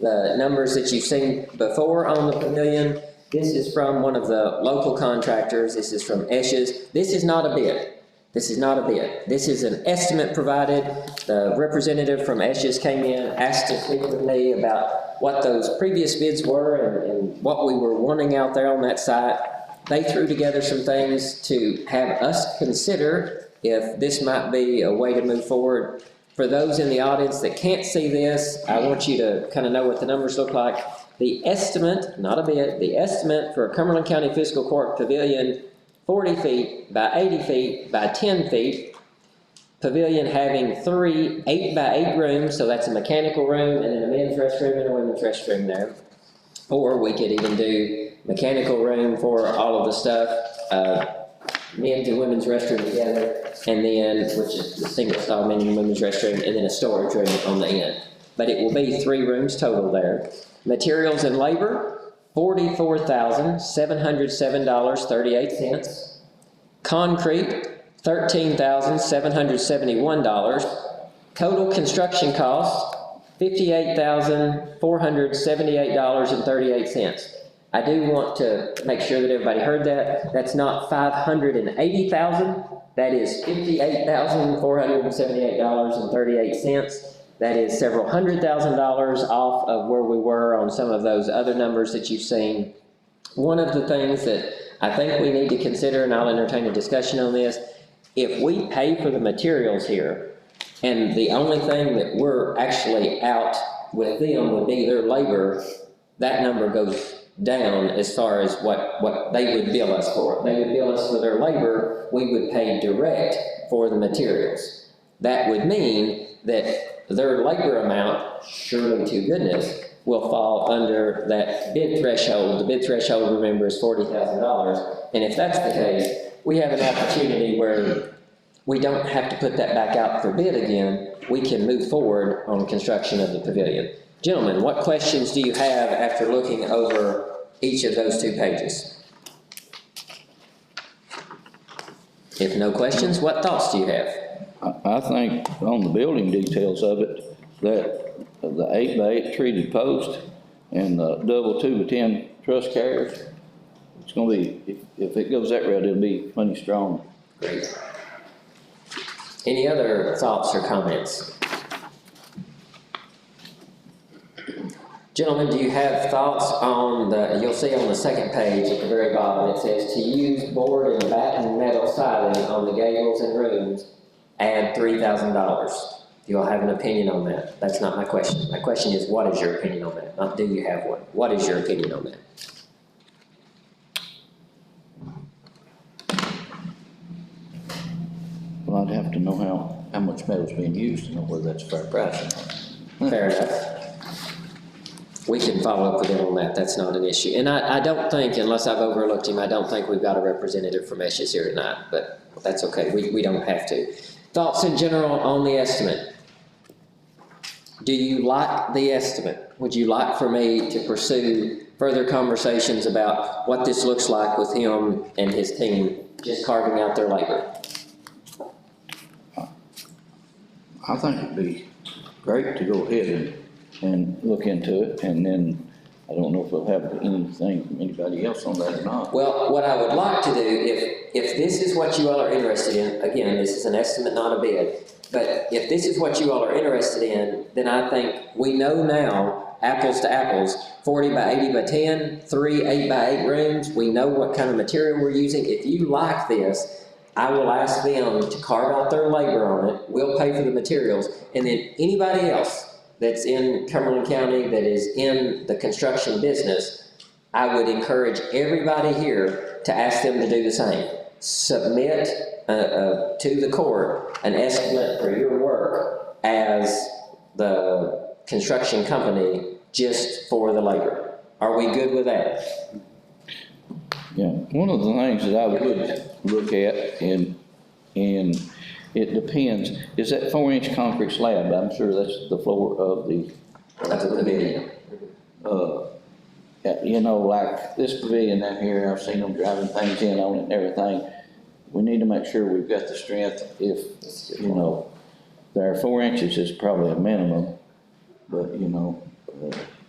[SPEAKER 1] the numbers that you've seen before on the pavilion. This is from one of the local contractors. This is from Esch's. This is not a bid. This is not a bid. This is an estimate provided. The representative from Esch's came in, asked to speak with me about what those previous bids were and what we were wanting out there on that site. They threw together some things to have us consider if this might be a way to move forward. For those in the audience that can't see this, I want you to kind of know what the numbers look like. The estimate, not a bid, the estimate for a Cumberland County Fiscal Court Pavilion, 40 feet by 80 feet by 10 feet. Pavilion having 3 8x8 rooms, so that's a mechanical room and then a men's restroom and a women's restroom there. Or we could even do mechanical room for all of the stuff, men's and women's restroom together, and then, which is the single stall men's and women's restroom, and then a storage room on the end. But it will be 3 rooms total there. Materials and labor, $44,707.38. Concrete, $13,771. Total construction cost, $58,478.38. I do want to make sure that everybody heard that. That's not $580,000. That is $58,478.38. That is several $100,000 off of where we were on some of those other numbers that you've seen. One of the things that I think we need to consider, and I'll entertain a discussion on this, if we pay for the materials here, and the only thing that we're actually out with them would be their labor, that number goes down as far as what they would bill us for. They would bill us for their labor, we would pay direct for the materials. That would mean that their labor amount, surely to goodness, will fall under that bid threshold. The bid threshold, remember, is $40,000. And if that's the case, we have an opportunity where we don't have to put that back out for bid again. We can move forward on construction of the pavilion. Gentlemen, what questions do you have after looking over each of those 2 pages? If no questions, what thoughts do you have?
[SPEAKER 2] I think on the building details of it, that the 8x8 treated post and the double 2x10 truss carriers, it's gonna be, if it goes that route, it'll be plenty strong.
[SPEAKER 1] Great. Any other thoughts or comments? Gentlemen, do you have thoughts on you'll see on the second page at the very bottom, it says to use board and batten metal siding on the gables and rooms, add $3,000. Do you all have an opinion on that? That's not my question. My question is, what is your opinion on that? Not do you have one. What is your opinion on that?
[SPEAKER 2] Well, I'd have to know how much metal's being used to know whether that's fair price or not.
[SPEAKER 1] Fair enough. We can follow up with him on that. That's not an issue. And I don't think, unless I've overlooked him, I don't think we've got a representative from Esch's here tonight, but that's okay. We don't have to. Thoughts in general on the estimate? Do you like the estimate? Would you like for me to pursue further conversations about what this looks like with him and his team just carving out their labor?
[SPEAKER 2] I think it'd be great to go ahead and look into it, and then I don't know if we'll have anything from anybody else on that or not.
[SPEAKER 1] Well, what I would like to do, if this is what you all are interested in, again, this is an estimate, not a bid, but if this is what you all are interested in, then I think we know now, apples to apples, 40 by 80 by 10, 3 8x8 rooms, we know what kind of material we're using. If you like this, I will ask them to carve out their labor on it, we'll pay for the materials, and then anybody else that's in Cumberland County that is in the construction business, I would encourage everybody here to ask them to do the same. Submit to the court an estimate for your work as the construction company just for the labor. Are we good with that?
[SPEAKER 2] Yeah, one of the things that I would look at, and it depends, is that 4-inch concrete slab. I'm sure that's the floor of the pavilion. You know, like this pavilion down here, I've seen them driving things in on it and everything. We need to make sure we've got the strength. If, you know, there are 4 inches is probably a minimum, but, you know,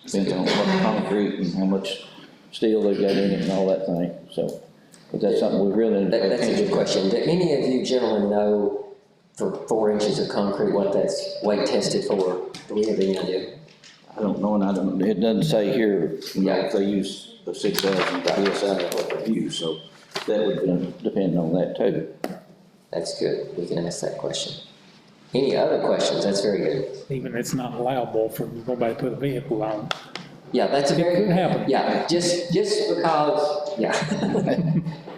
[SPEAKER 2] depends on what concrete and how much steel they got in it and all that thing, so. But that's something we really need to pay
[SPEAKER 1] That's a
[SPEAKER 2] attention
[SPEAKER 1] good
[SPEAKER 2] to.
[SPEAKER 1] question. Do any of you gentlemen know for 4 inches of concrete what that's weight tested for? Do we have any idea?
[SPEAKER 2] I don't know, and I don't, it doesn't say here, you know, if they use the 6,000 PSI or what they use, so that would depend on that too.
[SPEAKER 1] That's good. We can ask that question. Any other questions? That's very good.
[SPEAKER 4] Even it's not allowable for nobody to put a vehicle on.
[SPEAKER 1] Yeah, that's a very.
[SPEAKER 4] It could happen.
[SPEAKER 1] Yeah, just because, yeah.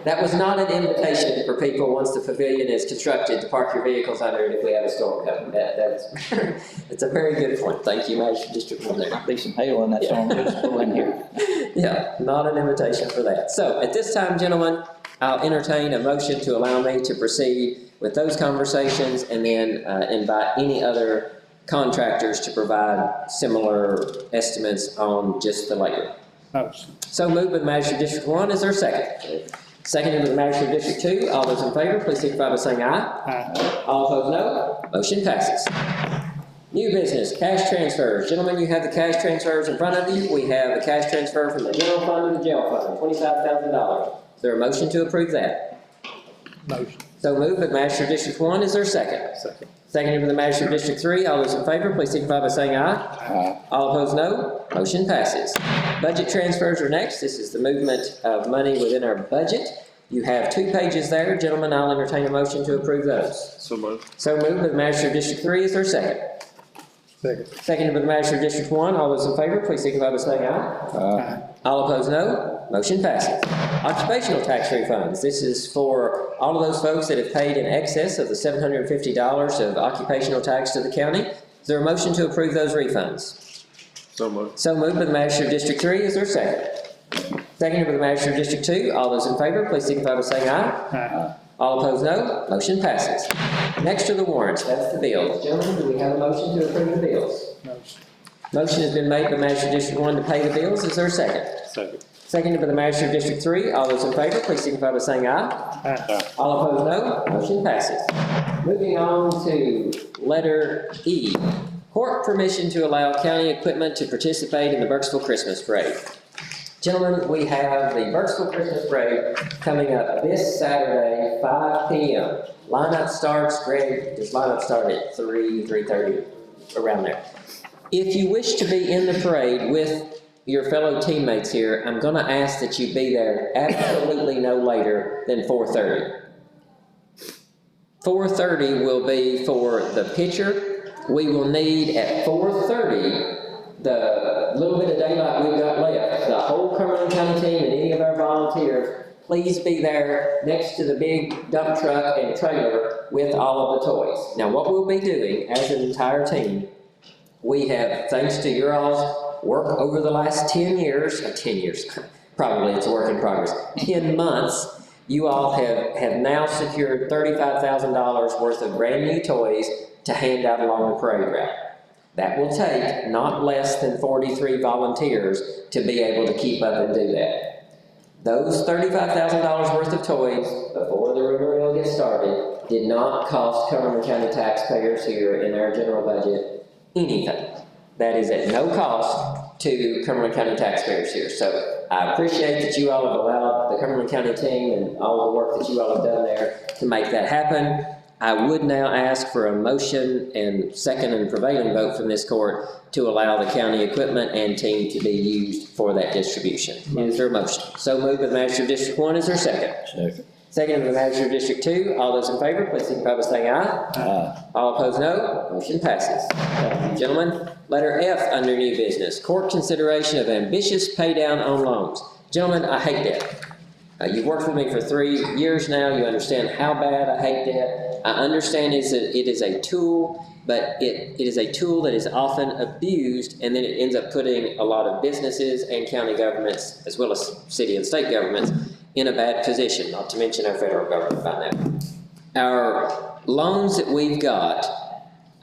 [SPEAKER 1] That was not an invitation for people, once the pavilion is constructed, to park your vehicles under it if we have a storm coming. That's a very good point. Thank you, Magistrate District 1 there.
[SPEAKER 2] Be some hail in that storm, just pull in here.
[SPEAKER 1] Yeah, not an invitation for that. So at this time, gentlemen, I'll entertain a motion to allow me to proceed with those conversations and then invite any other contractors to provide similar estimates on just the labor.
[SPEAKER 4] Motion.
[SPEAKER 1] So moved by the Magistrate District 1, is there a second? Seconded by the Magistrate District 2, all those in favor, please signify by saying aye.
[SPEAKER 4] Aye.
[SPEAKER 1] All opposed, no. Motion passes. New business, cash transfers. Gentlemen, you have the cash transfers in front of you. We have a cash transfer from the general fund to the jail fund, $25,000. Is there a motion to approve that?
[SPEAKER 4] Motion.
[SPEAKER 1] So moved by the Magistrate District 1, is there a second?
[SPEAKER 4] Second.
[SPEAKER 1] Seconded by the Magistrate District 3, all those in favor, please signify by saying aye.
[SPEAKER 2] Aye.
[SPEAKER 1] All opposed, no. Motion passes. Budget transfers are next. This is the movement of money within our budget. You have 2 pages there. Gentlemen, I'll entertain a motion to approve those.
[SPEAKER 10] So moved.
[SPEAKER 1] So moved by the Magistrate District 3, is there a second?
[SPEAKER 4] Second.
[SPEAKER 1] Seconded by the Magistrate District 1, all those in favor, please signify by saying aye.
[SPEAKER 4] Aye.
[SPEAKER 1] All opposed, no. Motion passes. Occupational tax refunds. This is for all of those folks that have paid in excess of the $750 of occupational tax to the county. Is there a motion to approve those refunds?
[SPEAKER 10] So moved.
[SPEAKER 1] So moved by the Magistrate District 3, is there a second? Seconded by the Magistrate District 2, all those in favor, please signify by saying aye.
[SPEAKER 4] Aye.
[SPEAKER 1] All opposed, no. Motion passes. Next are the warrants, that's the bills. Gentlemen, do we have a motion to approve the bills?
[SPEAKER 4] Motion.
[SPEAKER 1] Motion has been made by Magistrate District 1 to pay the bills, is there a second?
[SPEAKER 10] Second.
[SPEAKER 1] Seconded by the Magistrate District 3, all those in favor, please signify by saying aye.
[SPEAKER 4] Aye.
[SPEAKER 1] All opposed, no. Motion passes. Moving on to letter E, court permission to allow county equipment to participate in the Burkesville Christmas Parade. Gentlemen, we have the Burkesville Christmas Parade coming up this Saturday, 5 p.m. Lineup starts, Greg, does lineup start at 3:30, around there. If you wish to be in the parade with your fellow teammates here, I'm gonna ask that you be there absolutely no later than 4:30. 4:30 will be for the picture. We will need at 4:30 the little bit of daylight we've got left. The whole Cumberland County team and any of our volunteers, please be there next to the big dump truck and trailer with all of the toys. Now, what we'll be doing as an entire team, we have, thanks to your all's work over the last 10 years, probably it's a work in progress, 10 months, you all have now secured $35,000 worth of brand new toys to hand out along the parade route. That will take not less than 43 volunteers to be able to keep up and do that. Those $35,000 worth of toys, before the rumor mill gets started, did not cost Cumberland County taxpayers here in our general budget anything. That is at no cost to Cumberland County taxpayers here. So I appreciate that you all have allowed the Cumberland County team and all the work that you all have done there to make that happen. I would now ask for a motion and second and prevailing vote from this court to allow the county equipment and team to be used for that distribution. Is there a motion? So moved by the Magistrate District 1, is there a second?
[SPEAKER 2] Second.
[SPEAKER 1] Second by the Magistrate District 2, all those in favor, please signify by saying aye.
[SPEAKER 2] Aye.
[SPEAKER 1] All opposed, no. Motion passes. Thank you, gentlemen. Letter F under new business, court consideration of ambitious pay down on loans. Gentlemen, I hate debt. You've worked with me for 3 years now. You understand how bad I hate debt. I understand it is a tool, but it is a tool that is often abused, and then it ends up putting a lot of businesses and county governments, as well as city and state governments, in a bad position, not to mention our federal government by now. Our loans that we've got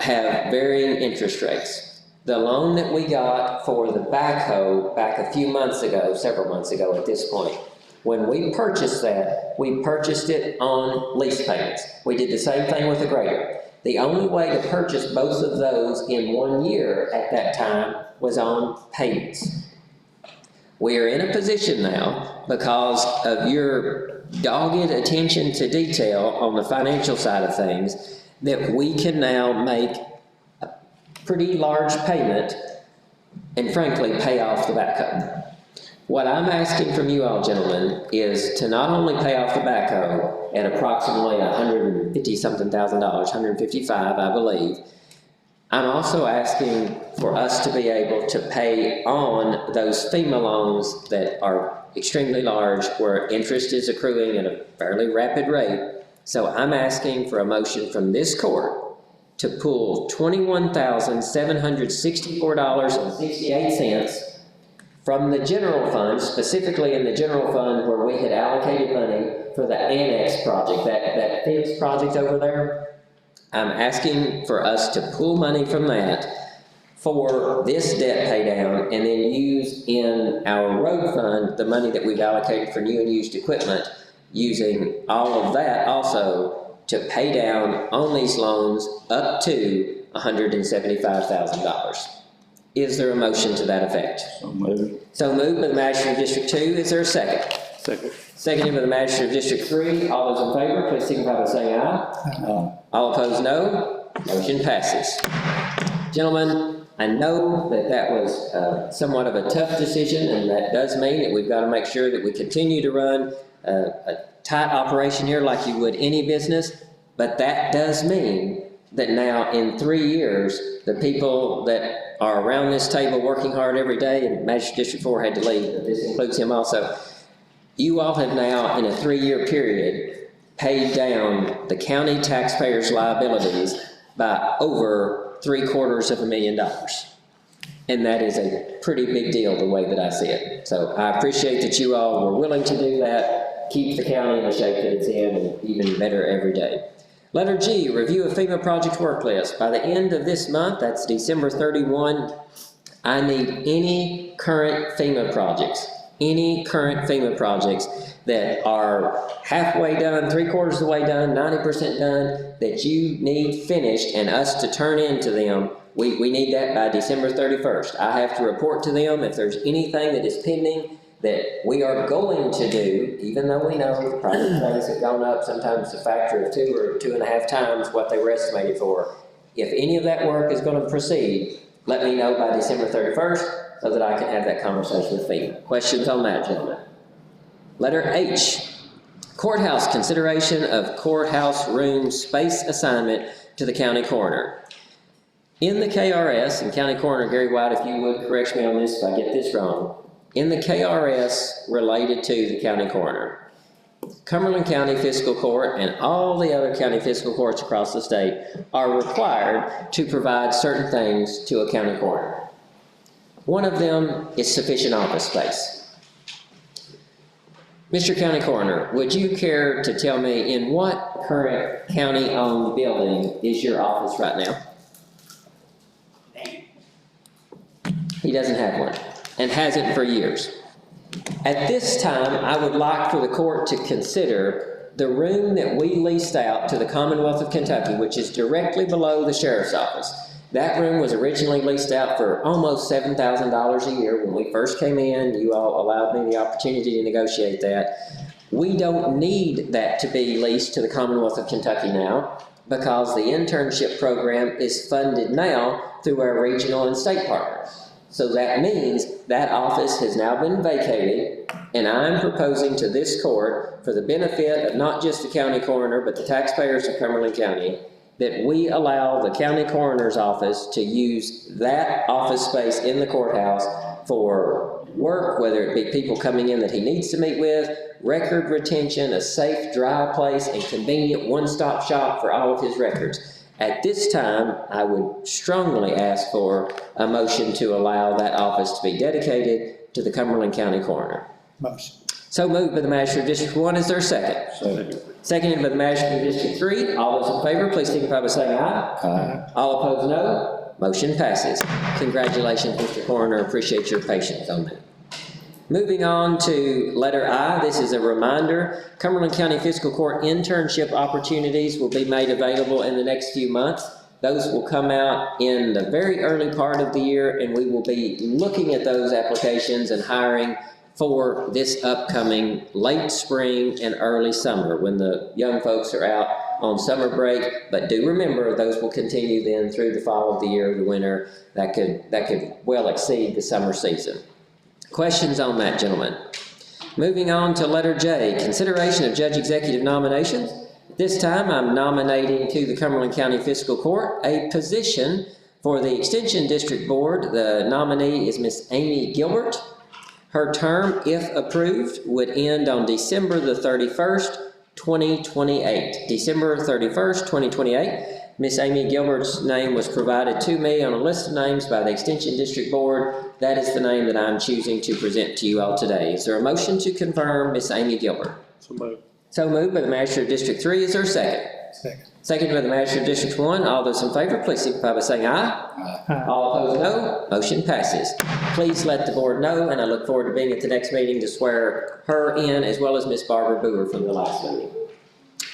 [SPEAKER 1] have varying interest rates. The loan that we got for the backhoe back a few months ago, several months ago at this point, when we purchased that, we purchased it on lease payments. We did the same thing with the grader. The only way to purchase both of those in 1 year at that time was on payments. We are in a position now, because of your dogged attention to detail on the financial side of things, that we can now make a pretty large payment and frankly pay off the backhoe. What I'm asking from you all, gentlemen, is to not only pay off the backhoe at approximately $150-something thousand, $155, I believe, I'm also asking for us to be able to pay on those FEMA loans that are extremely large, where interest is accruing at a fairly rapid rate. So I'm asking for a motion from this court to pull $21,764.68 from the general fund, specifically in the general fund where we had allocated money for the annex project, that fence project over there. I'm asking for us to pull money from that for this debt pay down, and then use in our road fund the money that we've allocated for new and used equipment, using all of that also to pay down on these loans up to $175,000. Is there a motion to that effect?
[SPEAKER 2] So moved.
[SPEAKER 1] So moved by the Magistrate of District 2. Is there a second?
[SPEAKER 2] Second.
[SPEAKER 1] Seconded by the Magistrate of District 3. All those in favor, please signify by saying aye.
[SPEAKER 2] Aye.
[SPEAKER 1] All opposed, no. Motion passes. Gentlemen, I know that that was somewhat of a tough decision, and that does mean that we've got to make sure that we continue to run a tight operation here like you would any business, but that does mean that now in 3 years, the people that are around this table working hard every day, and Magistrate District 4 had to leave, but this includes him also, you all have now, in a 3-year period, paid down the county taxpayers' liabilities by over $750,000. And that is a pretty big deal the way that I see it. So I appreciate that you all were willing to do that, keep the county in the shape that it's in, and even better every day. Letter G, review of FEMA project work list. By the end of this month, that's December 31, I need any current FEMA projects that are halfway done, 3/4 of the way done, 90% done, that you need finished and us to turn into them. We need that by December 31st. I have to report to them if there's anything that is pending that we are going to do, even though we know the project things have gone up sometimes a factor of 2 or 2.5 times what they were estimated for. If any of that work is going to proceed, let me know by December 31st so that I can have that conversation with FEMA. Questions on that, gentlemen? Letter H, courthouse, consideration of courthouse room space assignment to the county coroner. In the KRS, and County Coroner Gary White, if you would correct me on this if I get this wrong, in the KRS related to the county coroner, Cumberland County Fiscal Court and all the other county fiscal courts across the state are required to provide certain things to a county coroner. One of them is sufficient office space. Mr. County Coroner, would you care to tell me in what current county-owned building is your office right now? He doesn't have one, and hasn't for years. At this time, I would like for the court to consider the room that we leased out to the Commonwealth of Kentucky, which is directly below the sheriff's office. That room was originally leased out for almost $7,000 a year when we first came in. You all allowed me the opportunity to negotiate that. We don't need that to be leased to the Commonwealth of Kentucky now, because the internship program is funded now through our regional and state partners. So that means that office has now been vacated, and I'm proposing to this court, for the benefit of not just the county coroner, but the taxpayers of Cumberland County, that we allow the county coroner's office to use that office space in the courthouse for work, whether it be people coming in that he needs to meet with, record retention, a safe, dry place, and convenient one-stop shop for all of his records. At this time, I would strongly ask for a motion to allow that office to be dedicated to the Cumberland County Coroner.
[SPEAKER 4] Motion.
[SPEAKER 1] So moved by the manager of District 1. Is there a second?
[SPEAKER 2] Second.
[SPEAKER 1] Seconded by the manager of District 3. All those in favor, please signify by saying aye.
[SPEAKER 2] Aye.
[SPEAKER 1] All opposed, no. Motion passes. Congratulations, Mr. Coroner. Appreciate your patience on that. Moving on to letter I, this is a reminder. Cumberland County Fiscal Court internship opportunities will be made available in the next few months. Those will come out in the very early part of the year, and we will be looking at those applications and hiring for this upcoming late spring and early summer when the young folks are out on summer break. But do remember, those will continue then through the fall of the year, the winter. That could well exceed the summer season. Questions on that, gentlemen? Moving on to letter J, consideration of judge executive nominations. At this time, I'm nominating to the Cumberland County Fiscal Court a position for the Extension District Board. The nominee is Miss Amy Gilbert. Her term, if approved, would end on December the 31st, 2028. December 31st, 2028. Miss Amy Gilbert's name was provided to me on a list of names by the Extension District Board. That is the name that I'm choosing to present to you all today. Is there a motion to confirm Miss Amy Gilbert?
[SPEAKER 6] So moved.
[SPEAKER 1] So moved by the manager of District 3. Is there a second?
[SPEAKER 4] Second.
[SPEAKER 1] Seconded by the manager of District 1. All those in favor, please signify by saying aye.
[SPEAKER 4] Aye.
[SPEAKER 1] All opposed, no. Motion passes. Please let the board know, and I look forward to being at the next meeting to swear her in, as well as Miss Barbara Boer from the last meeting.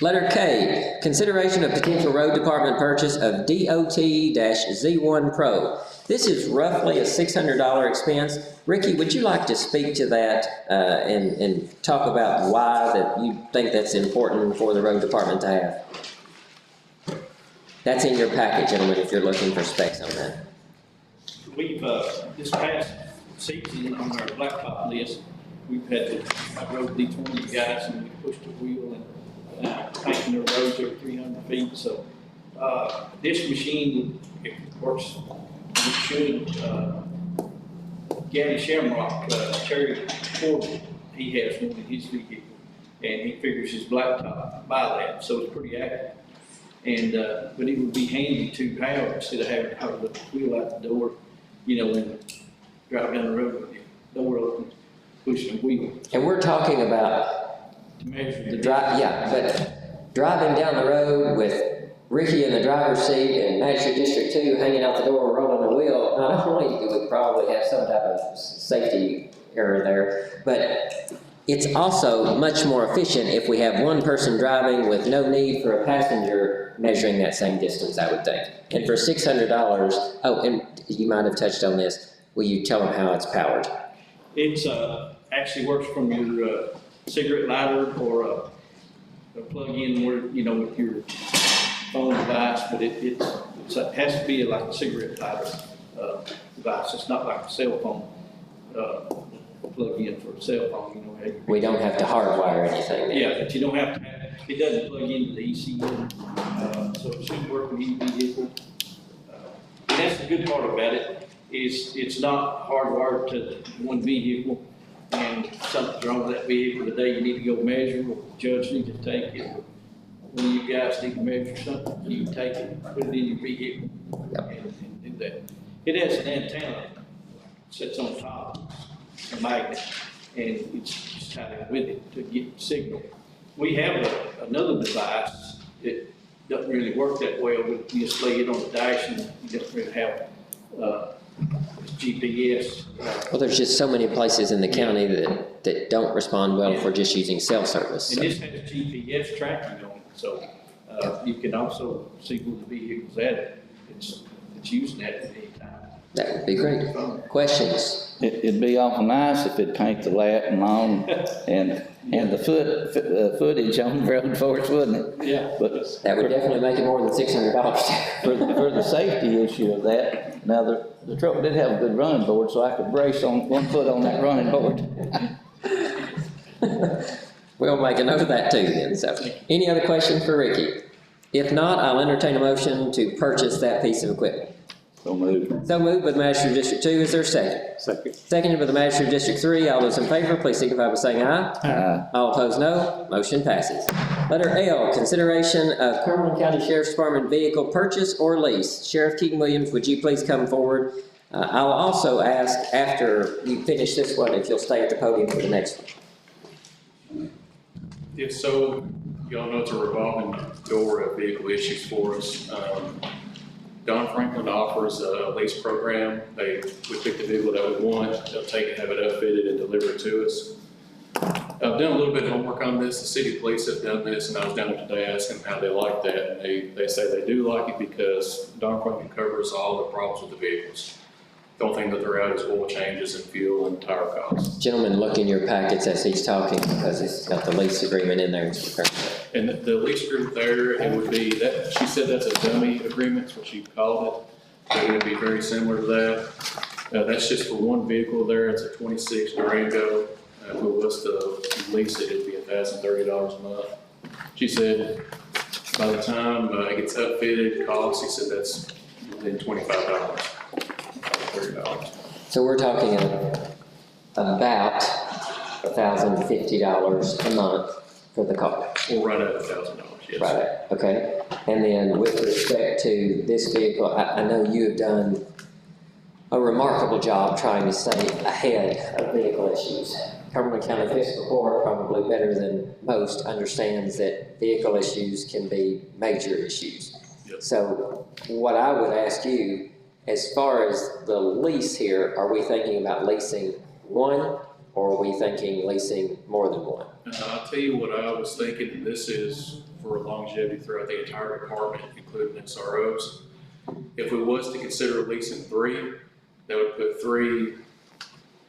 [SPEAKER 1] Letter K, consideration of potential road department purchase of DOT-Z1 Pro. This is roughly a $600 expense. Ricky, would you like to speak to that and talk about why that you think that's important for the road department to have? That's in your packet, gentlemen, if you're looking for specs on that.
[SPEAKER 5] We've, this past season on our blacktop list, we've had to, I rode these 20 guys and we pushed the wheel and painting the roads every 300 feet. So this machine, if it works, it should. Gary Shamrock, Cary, he has one in his vehicle, and he figures his blacktop by that, so it's pretty accurate. And but it would be handy to have, instead of having to have the wheel out the door, you know, and drive down the road with the door open, pushing the wheel.
[SPEAKER 1] And we're talking about
[SPEAKER 5] To measure
[SPEAKER 1] the drive, yeah, but driving down the road with Ricky in the driver's seat and Manager District 2 hanging out the door rolling the wheel, not only do we probably have some type of safety error there, but it's also much more efficient if we have one person driving with no need for a passenger measuring that same distance, I would think. And for $600, oh, and you might have touched on this, will you tell them how it's powered?
[SPEAKER 5] It's actually works from your cigarette lighter or a plug-in where, you know, with your phone device, but it has to be like a cigarette lighter device. It's not like a cell phone plug-in for a cell phone, you know.
[SPEAKER 1] We don't have to hardwire anything there.
[SPEAKER 5] Yeah, but you don't have to have, it doesn't plug into the ECU, so it should work with any vehicle. And that's the good part about it, is it's not hardwired to one vehicle, and something's wrong with that vehicle the day you need to go measure, or the judge needs to take it, or one of you guys need to measure something, you can take it, put it in your vehicle, and do that. It has an antenna, sits on top, a magnet, and it's just tied in with it to get the signal. We have another device that doesn't really work that well. We just lay it on the dash and you don't really have GPS.
[SPEAKER 1] Well, there's just so many places in the county that don't respond well for just using cell service.
[SPEAKER 5] And
[SPEAKER 1] So.
[SPEAKER 5] this has GPS tracking on it, so you can also see where the vehicle's at. It's using that at any time.
[SPEAKER 1] That would be great. Questions?
[SPEAKER 2] It'd be awful nice if it'd paint the lat and lawn and the footage on the road for us, wouldn't it?
[SPEAKER 5] Yeah.
[SPEAKER 2] But
[SPEAKER 1] That would definitely make it more than $600.
[SPEAKER 2] for the safety issue of that, now the truck did have a good running board, so I could brace on one foot on that running board.
[SPEAKER 1] We'll make a note of that too then. So, any other questions for Ricky? If not, I'll entertain a motion to purchase that piece of equipment.
[SPEAKER 2] So moved.
[SPEAKER 1] So moved by the Manager of District 2. Is there a second?
[SPEAKER 6] Second.
[SPEAKER 1] Seconded by the Manager of District 3. All those in favor, please signify by saying aye.
[SPEAKER 2] Aye.
[SPEAKER 1] All opposed, no. Motion passes. Letter L, consideration of Cumberland County Sheriff's Department vehicle purchase or lease. Sheriff Keaton Williams, would you please come forward? I'll also ask after you finish this one if you'll stay at the podium for the next one.
[SPEAKER 12] Yeah, so y'all know it's a revolving door of vehicle issues for us. Don Franklin offers a lease program. We pick the vehicle that we want, they'll take it, have it upfitted and deliver it to us. I've done a little bit of homework on this. The city police have done this, and I was down there today asking them how they like that. And they say they do like it because Don Franklin covers all the problems with the vehicles. The only thing that they're out is oil changes and fuel and tire costs.
[SPEAKER 1] Gentlemen, look in your packets as he's talking, because it's got the lease agreement in there.
[SPEAKER 12] And the lease agreement there, it would be, that she said that's a dummy agreement, that's what she called it. It would be very similar to that. That's just for one vehicle there. It's a 26 Durango. If it was to lease it, it'd be $1,030 a month. She said by the time it gets upfitted, cost, she said that's within $25, $30.
[SPEAKER 1] So we're talking about $1,050 a month for the car.
[SPEAKER 12] Or right at $1,000, yes.
[SPEAKER 1] Right at, okay. And then with respect to this vehicle, I know you have done a remarkable job trying to stay ahead of vehicle issues. Cumberland County Fiscal Court, probably better than most, understands that vehicle issues can be major issues.
[SPEAKER 12] Yep.
[SPEAKER 1] So what I would ask you, as far as the lease here, are we thinking about leasing one, or are we thinking leasing more than one?
[SPEAKER 12] I'll tell you what I was thinking, and this is for longevity throughout the entire department, including SROs. If we was to consider leasing 3, that would put 3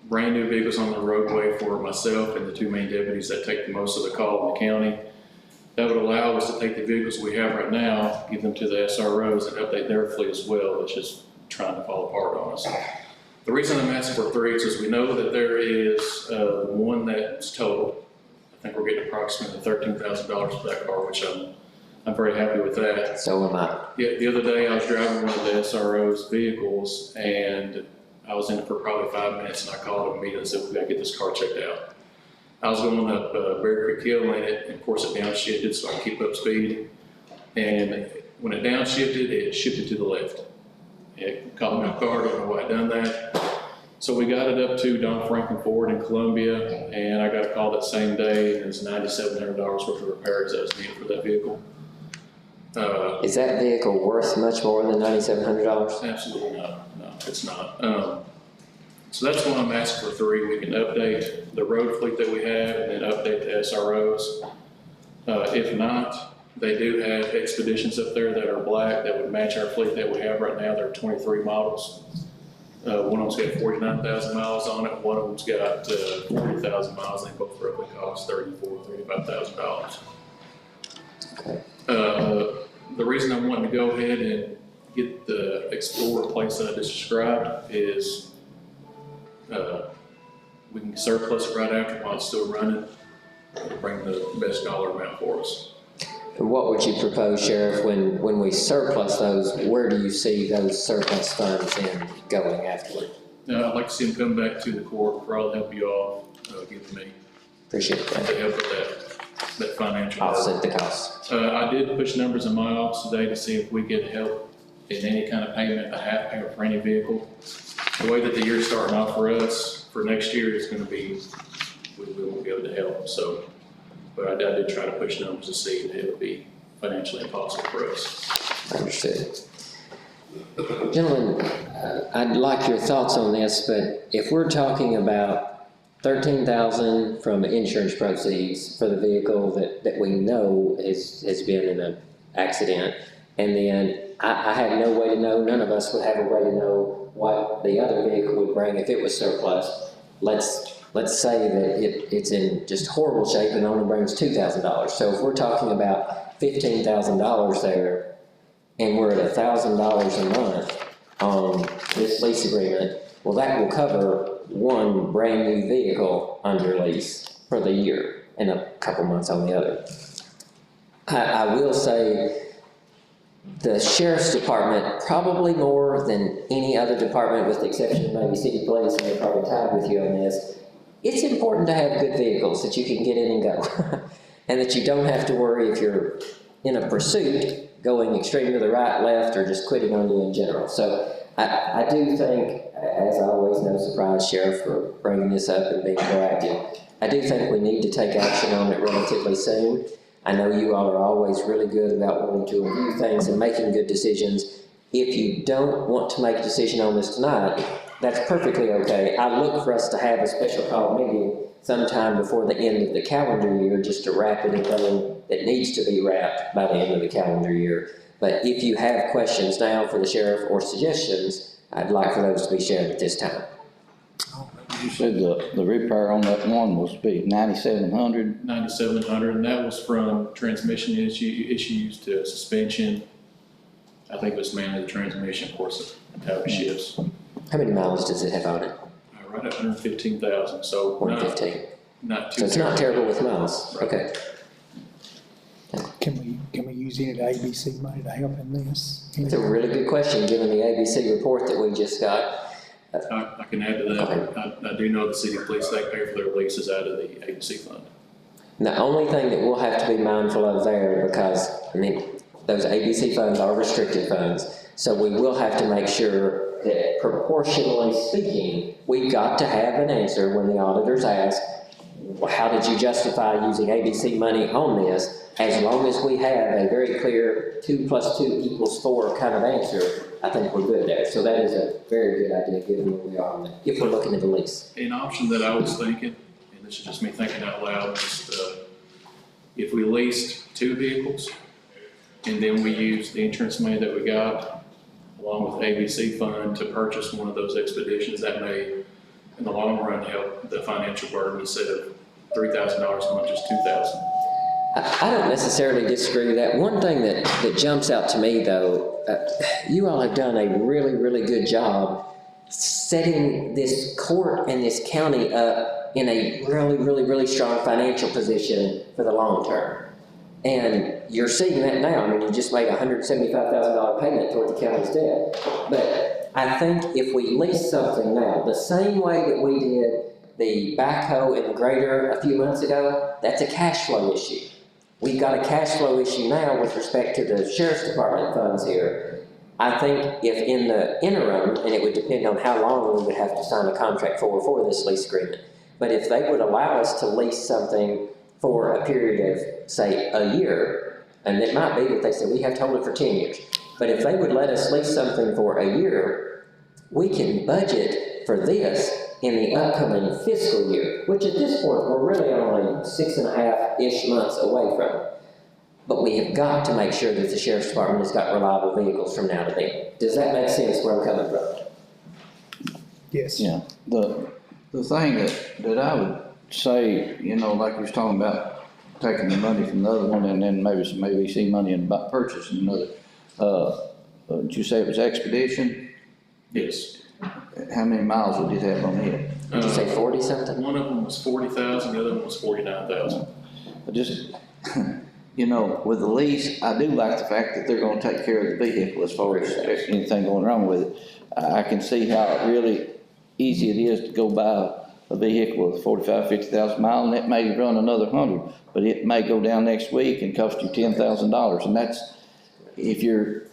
[SPEAKER 12] brand new vehicles on the roadway for myself and the 2 main deputies that take the most of the call in the county. That would allow us to take the vehicles we have right now, give them to the SROs and update their fleet as well. It's just trying to fall apart on us. The reason I'm asking for 3 is we know that there is one that's totaled. I think we're getting approximately $13,000 for that car, which I'm very happy with that.
[SPEAKER 1] So am I.
[SPEAKER 12] Yeah, the other day I was driving one of the SRO's vehicles and I was in it for probably 5 minutes and I called him immediately and said, we gotta get this car checked out. I was going up Bear Creek Hill in it, and of course it downshifted so I could keep up speed. And when it downshifted, it shifted to the left. It caught me off guard, don't know why I done that. So we got it up to Don Franklin Ford in Columbia, and I got a call that same day, and it was $9,700 worth of repairs that was needed for that vehicle.
[SPEAKER 1] Is that vehicle worth much more than $9,700?
[SPEAKER 12] Absolutely not. No, it's not. So that's why I'm asking for 3. We can update the road fleet that we have and then update the SROs. If not, they do have expeditions up there that are black that would match our fleet that we have right now. They're 23 models. One of them's got 49,000 miles on it. One of them's got 40,000 miles. They both roughly cost $34,000, $35,000.
[SPEAKER 1] Okay.
[SPEAKER 12] The reason I'm wanting to go ahead and get the Explorer place that I just described is we can surplus it right after while it's still running. It'll bring the best dollar amount for us.
[SPEAKER 1] And what would you propose, Sheriff, when we surplus those, where do you see those surplus funds in going afterward?
[SPEAKER 12] I'd like to see them come back to the court for all the help you all give me.
[SPEAKER 1] Appreciate that.
[SPEAKER 12] To help with that financial.
[SPEAKER 1] Offset the costs.
[SPEAKER 12] I did push numbers in my office today to see if we could help in any kind of payment, a half payment for any vehicle. The way that the year's starting off for us, for next year, is gonna be, we won't be able to help, so. But I did try to push numbers to see that it would be financially impossible for us.
[SPEAKER 1] Understood. Gentlemen, I'd like your thoughts on this, but if we're talking about $13,000 from insurance proceeds for the vehicle that we know has been in an accident, and then I have no way to know, none of us would have a way to know what the other vehicle would bring if it was surplus. Let's say that it's in just horrible shape and only brings $2,000. So if we're talking about $15,000 there, and we're at $1,000 a month on this lease agreement, well, that will cover one brand new vehicle under lease for the year and a couple months on the other. I will say the sheriff's department, probably more than any other department with the exception of maybe city police, and they're probably tied with you on this, it's important to have good vehicles that you can get in and go. And that you don't have to worry if you're in a pursuit going extreme to the right, left, or just quitting on you in general. So I do think, as always, no surprise, Sheriff, for bringing this up and being proactive. I do think we need to take action on it relatively soon. I know you all are always really good about wanting to review things and making good decisions. If you don't want to make a decision on this tonight, that's perfectly okay. I look for us to have a special call meeting sometime before the end of the calendar year, just to wrap anything that needs to be wrapped by the end of the calendar year. But if you have questions now for the sheriff or suggestions, I'd like for those to be shared at this time.
[SPEAKER 2] You said the repair on that one was be 9,700?
[SPEAKER 12] 9,700, and that was from transmission issues to suspension. I think it was mainly the transmission, of course, how it shifts.
[SPEAKER 1] How many miles does it have on it?
[SPEAKER 12] Right at 115,000, so.
[SPEAKER 1] 115.
[SPEAKER 12] Not too.
[SPEAKER 1] So it's not terrible with miles, okay.
[SPEAKER 4] Can we use any of the ABC money to help in this?
[SPEAKER 1] It's a really good question, given the ABC report that we just got.
[SPEAKER 12] I can add to that. I do know the city police, they pay for their leases out of the ABC fund.
[SPEAKER 1] The only thing that we'll have to be mindful of there, because, I mean, those ABC funds are restricted funds, so we will have to make sure that proportionally speaking, we've got to have an answer when the auditors ask, well, how did you justify using ABC money on this? As long as we have a very clear 2 + 2 = 4 kind of answer, I think we're good there. So that is a very good idea, given where we are on that, if we're looking at the lease.
[SPEAKER 12] An option that I was thinking, and this is just me thinking out loud, is if we leased 2 vehicles, and then we use the insurance money that we got, along with ABC fund, to purchase one of those expeditions, that may, in the long run, help the financial burden. Instead of $3,000 a month, just $2,000.
[SPEAKER 1] I don't necessarily disagree with that. One thing that jumps out to me, though, you all have done a really, really good job setting this court and this county up in a really, really, really strong financial position for the long term. And you're seeing that now. I mean, you just made a $175,000 payment toward the county's debt. But I think if we lease something now, the same way that we did the backhoe and the grader a few months ago, that's a cash flow issue. We've got a cash flow issue now with respect to the sheriff's department funds here. I think if in the interim, and it would depend on how long we would have to sign a contract for this lease agreement, but if they would allow us to lease something for a period of, say, a year, and it might be that they say we have to hold it for 10 years, but if they would let us lease something for a year, we can budget for this in the upcoming fiscal year, which at this point, we're really only 6.5-ish months away from. But we have got to make sure that the sheriff's department has got reliable vehicles from now to then. Does that make sense where I'm coming from?
[SPEAKER 4] Yes.
[SPEAKER 2] Yeah, the thing that I would say, you know, like you was talking about taking the money from the other one and then maybe some ABC money and purchasing another, did you say it was expedition?
[SPEAKER 12] Yes.
[SPEAKER 2] How many miles would it have on it?
[SPEAKER 1] Did you say 40 something?
[SPEAKER 12] One of them was 40,000, the other one was 49,000.
[SPEAKER 2] I just, you know, with the lease, I do like the fact that they're gonna take care of the vehicle as far as anything going wrong with it. I can see how really easy it is to go buy a vehicle with 45, 50,000 miles, and it may run another 100, but it may go down next week and cost you $10,000, and that's, if you're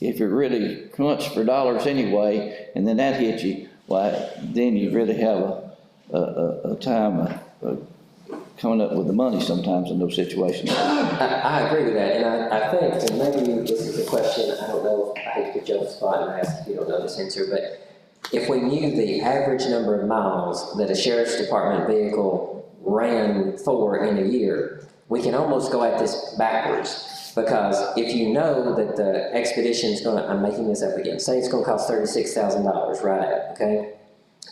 [SPEAKER 2] really crunched for dollars anyway, and then that hits you, why, then you really have a time coming up with the money sometimes in those situations.
[SPEAKER 1] I agree with that, and I think, and maybe this is a question, I don't know, I hate to put you on the spot and ask if you don't know this answer, but if we knew the average number of miles that a sheriff's department vehicle ran for in a year, we can almost go at this backwards. Because if you know that the expedition is gonna, I'm making this up again, say it's gonna cost $36,000 right at, okay?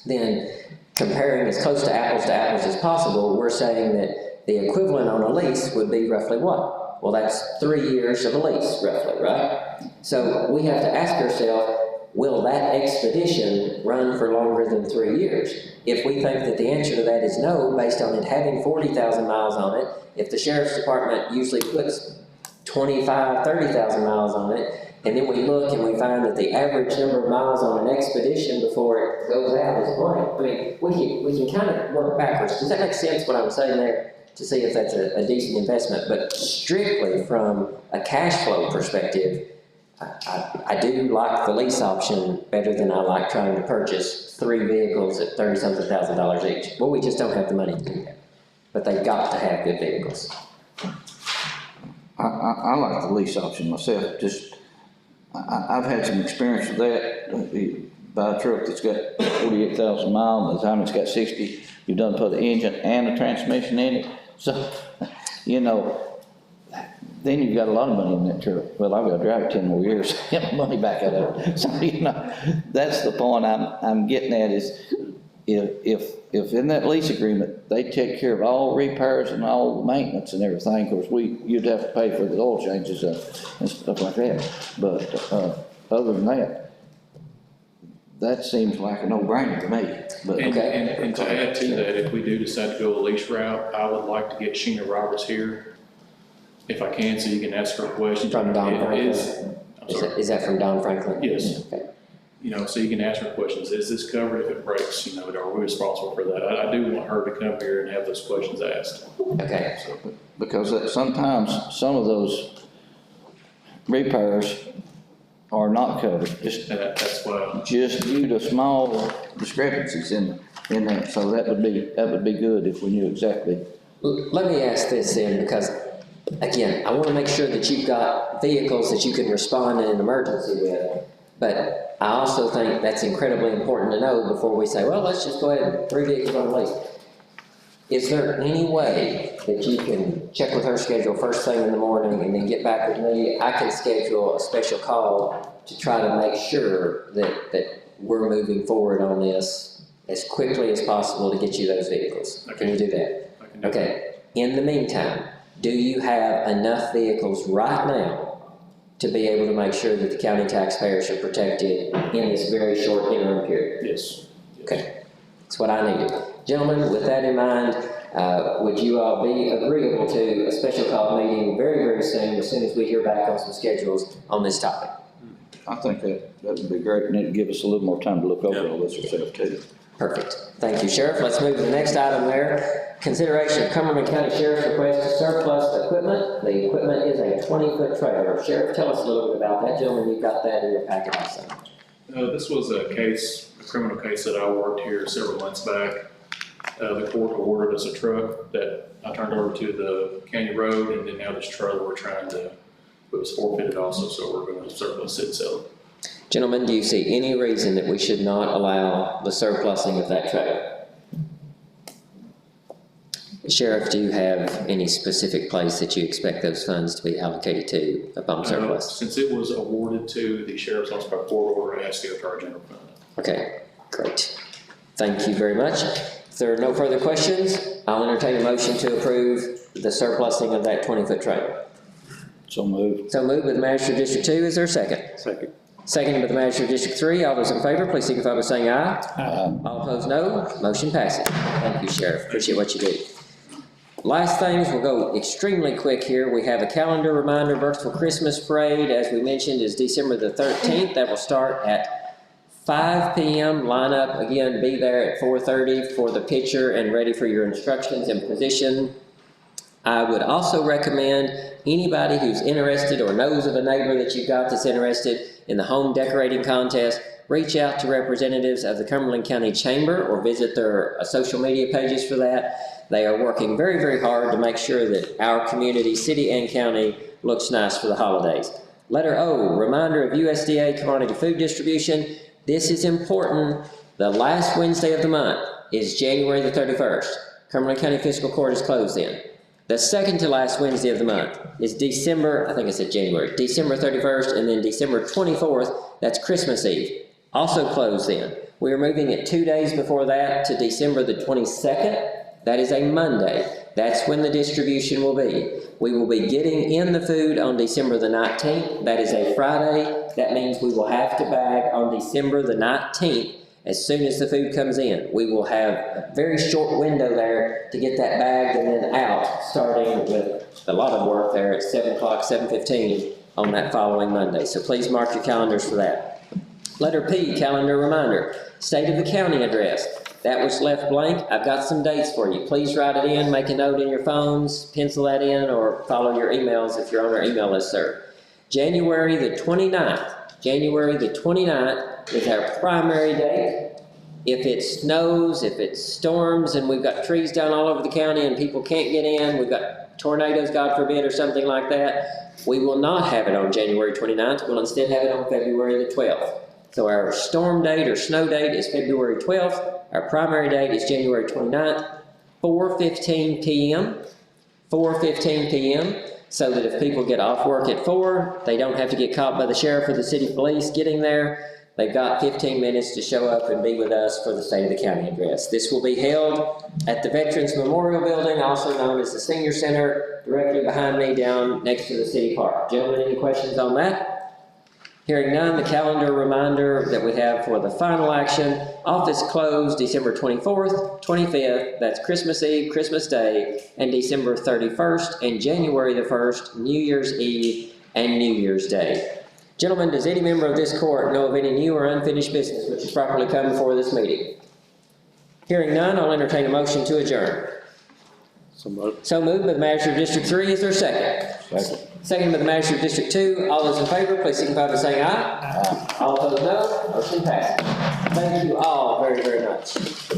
[SPEAKER 1] Then comparing as close to apples as possible, we're saying that the equivalent on a lease would be roughly what? Well, that's 3 years of a lease, roughly, right? So we have to ask ourselves, will that expedition run for longer than 3 years? If we think that the answer to that is no, based on it having 40,000 miles on it, if the sheriff's department usually puts 25, 30,000 miles on it, and then we look and we find that the average number of miles on an expedition before it goes out is blank. I mean, we can kind of work backwards. Does that make sense what I'm saying there? To see if that's a decent investment, but strictly from a cash flow perspective, I do like the lease option better than I like trying to purchase 3 vehicles at $30-something thousand each. Well, we just don't have the money to do that. But they've got to have good vehicles.
[SPEAKER 2] I like the lease option myself, I've had some experience with that. Buy a truck that's got 48,000 miles, by the time it's got 60, you've done put the engine and the transmission in it. So, you know, then you've got a lot of money in that truck. Well, I've got to drive it 10 more years to get my money back out of it. So, you know, that's the point I'm getting at is if in that lease agreement, they take care of all repairs and all maintenance and everything, of course, you'd have to pay for the oil changes and stuff like that. But other than that, that seems like a no-brainer to me. But
[SPEAKER 12] And to add to that, if we do decide to go a lease route, I would like to get Sheena Roberts here, if I can, so you can ask her questions.
[SPEAKER 1] From Don Franklin? Is that from Don Franklin?
[SPEAKER 12] Yes.
[SPEAKER 1] Okay.
[SPEAKER 12] You know, so you can ask her questions. Is this covered if it breaks? You know, are we responsible for that? I do want her to come here and have those questions asked.
[SPEAKER 1] Okay.
[SPEAKER 2] Because sometimes some of those repairs are not covered, just due to small discrepancies in that. So that would be good if we knew exactly.
[SPEAKER 1] Let me ask this then, because again, I want to make sure that you've got vehicles that you can respond in an emergency with. But I also think that's incredibly important to know before we say, well, let's just go ahead and 3 vehicles on the lease. Is there any way that you can check with her schedule first thing in the morning and then get back with me? I can schedule a special call to try to make sure that we're moving forward on this as quickly as possible to get you those vehicles. Can you do that?
[SPEAKER 12] I can do
[SPEAKER 1] Okay. In the meantime, do you have enough vehicles right now to be able to make sure that the county taxpayers are protected in this very short interim period?
[SPEAKER 12] Yes.
[SPEAKER 1] Okay, that's what I needed. Gentlemen, with that in mind, would you all be agreeable to a special call meeting very, very soon as we hear back on some schedules on this topic?
[SPEAKER 2] I think that would be great, and it'd give us a little more time to look over all this ourselves too.
[SPEAKER 1] Perfect. Thank you, Sheriff. Let's move to the next item there. Consideration of Cumberland County Sheriff's request to surplus equipment. The equipment is a 20-foot trailer. Sheriff, tell us a little bit about that. Gentlemen, you've got that in your packet also.
[SPEAKER 12] This was a criminal case that I worked here several months back. The court awarded us a truck that I turned over to the county road, and then now this trailer it was forfeited also, so we're going to surplus it and sell it.
[SPEAKER 1] Gentlemen, do you see any reason that we should not allow the surplusing of that trailer? Sheriff, do you have any specific place that you expect those funds to be allocated to upon surplus?
[SPEAKER 12] Since it was awarded to the sheriff's office by court order, it has to go to our general fund.
[SPEAKER 1] Okay, great. Thank you very much. If there are no further questions, I'll entertain a motion to approve the surplusing of that 20-foot trailer.
[SPEAKER 2] So moved.
[SPEAKER 1] So moved by the Magistrate of District 2. Is there a second?
[SPEAKER 10] Second.
[SPEAKER 1] Seconded by the Magistrate of District 3. All those in favor, please signify by saying aye.
[SPEAKER 2] Aye.
[SPEAKER 1] All opposed, no. Motion passes. Thank you, Sheriff. Appreciate what you do. Last things, we'll go extremely quick here. We have a calendar reminder. Burkesville Christmas Parade, as we mentioned, is December the 13th. That will start at 5 p.m. Line up, again, be there at 4:30 for the picture and ready for your instructions and position. I would also recommend anybody who's interested or knows of a neighbor that you've got that's interested in the home decorating contest, reach out to representatives of the Cumberland County Chamber or visit their social media pages for that. They are working very, very hard to make sure that our community, city and county, looks nice for the holidays. Letter O, reminder of USDA commodity food distribution. This is important. The last Wednesday of the month is January the 31st. Cumberland County Fiscal Court is closed then. The second to last Wednesday of the month is December 31st, and then December 24th, that's Christmas Eve, also closed then. We are moving it 2 days before that to December the 22nd. That is a Monday. That's when the distribution will be. We will be getting in the food on December the 19th. That is a Friday. That means we will have to bag on December the 19th as soon as the food comes in. We will have a very short window there to get that bagged and then out, starting with a lot of work there at 7 o'clock, 7:15 on that following Monday. So please mark your calendars for that. Letter P, calendar reminder. State of the county address. That was left blank. I've got some dates for you. Please write it in, make a note in your phones, pencil that in, or follow your emails if you're on our email list, sir. January the 29th. January the 29th is our primary date. If it snows, if it storms, and we've got trees down all over the county and people can't get in, we've got tornadoes, God forbid, or something like that, we will not have it on January 29th. We'll instead have it on February the 12th. So our storm date or snow date is February 12th. Our primary date is January 29th, 4:15 p.m. 4:15 p.m. so that if people get off work at 4, they don't have to get caught by the sheriff or the city police getting there. They've got 15 minutes to show up and be with us for the State of the County address. This will be held at the Veterans Memorial Building, also known as the Senior Center, directly behind me down next to the City Park. Gentlemen, any questions on that? Hearing none, the calendar reminder that we have for the final action: office closed December 24th, 25th, that's Christmas Eve, Christmas Day, and December 31st, and January the 1st, New Year's Eve, and New Year's Day. Gentlemen, does any member of this court know of any new or unfinished business which has properly come before this meeting? Hearing none, I'll entertain a motion to adjourn. So moved by the manager of District 3. Is there a second?
[SPEAKER 2] Second.
[SPEAKER 1] Second by the manager of District 2. All those in favor, please signify by saying aye. Aye. All opposed, no. Motion passed. Thank you all very, very much.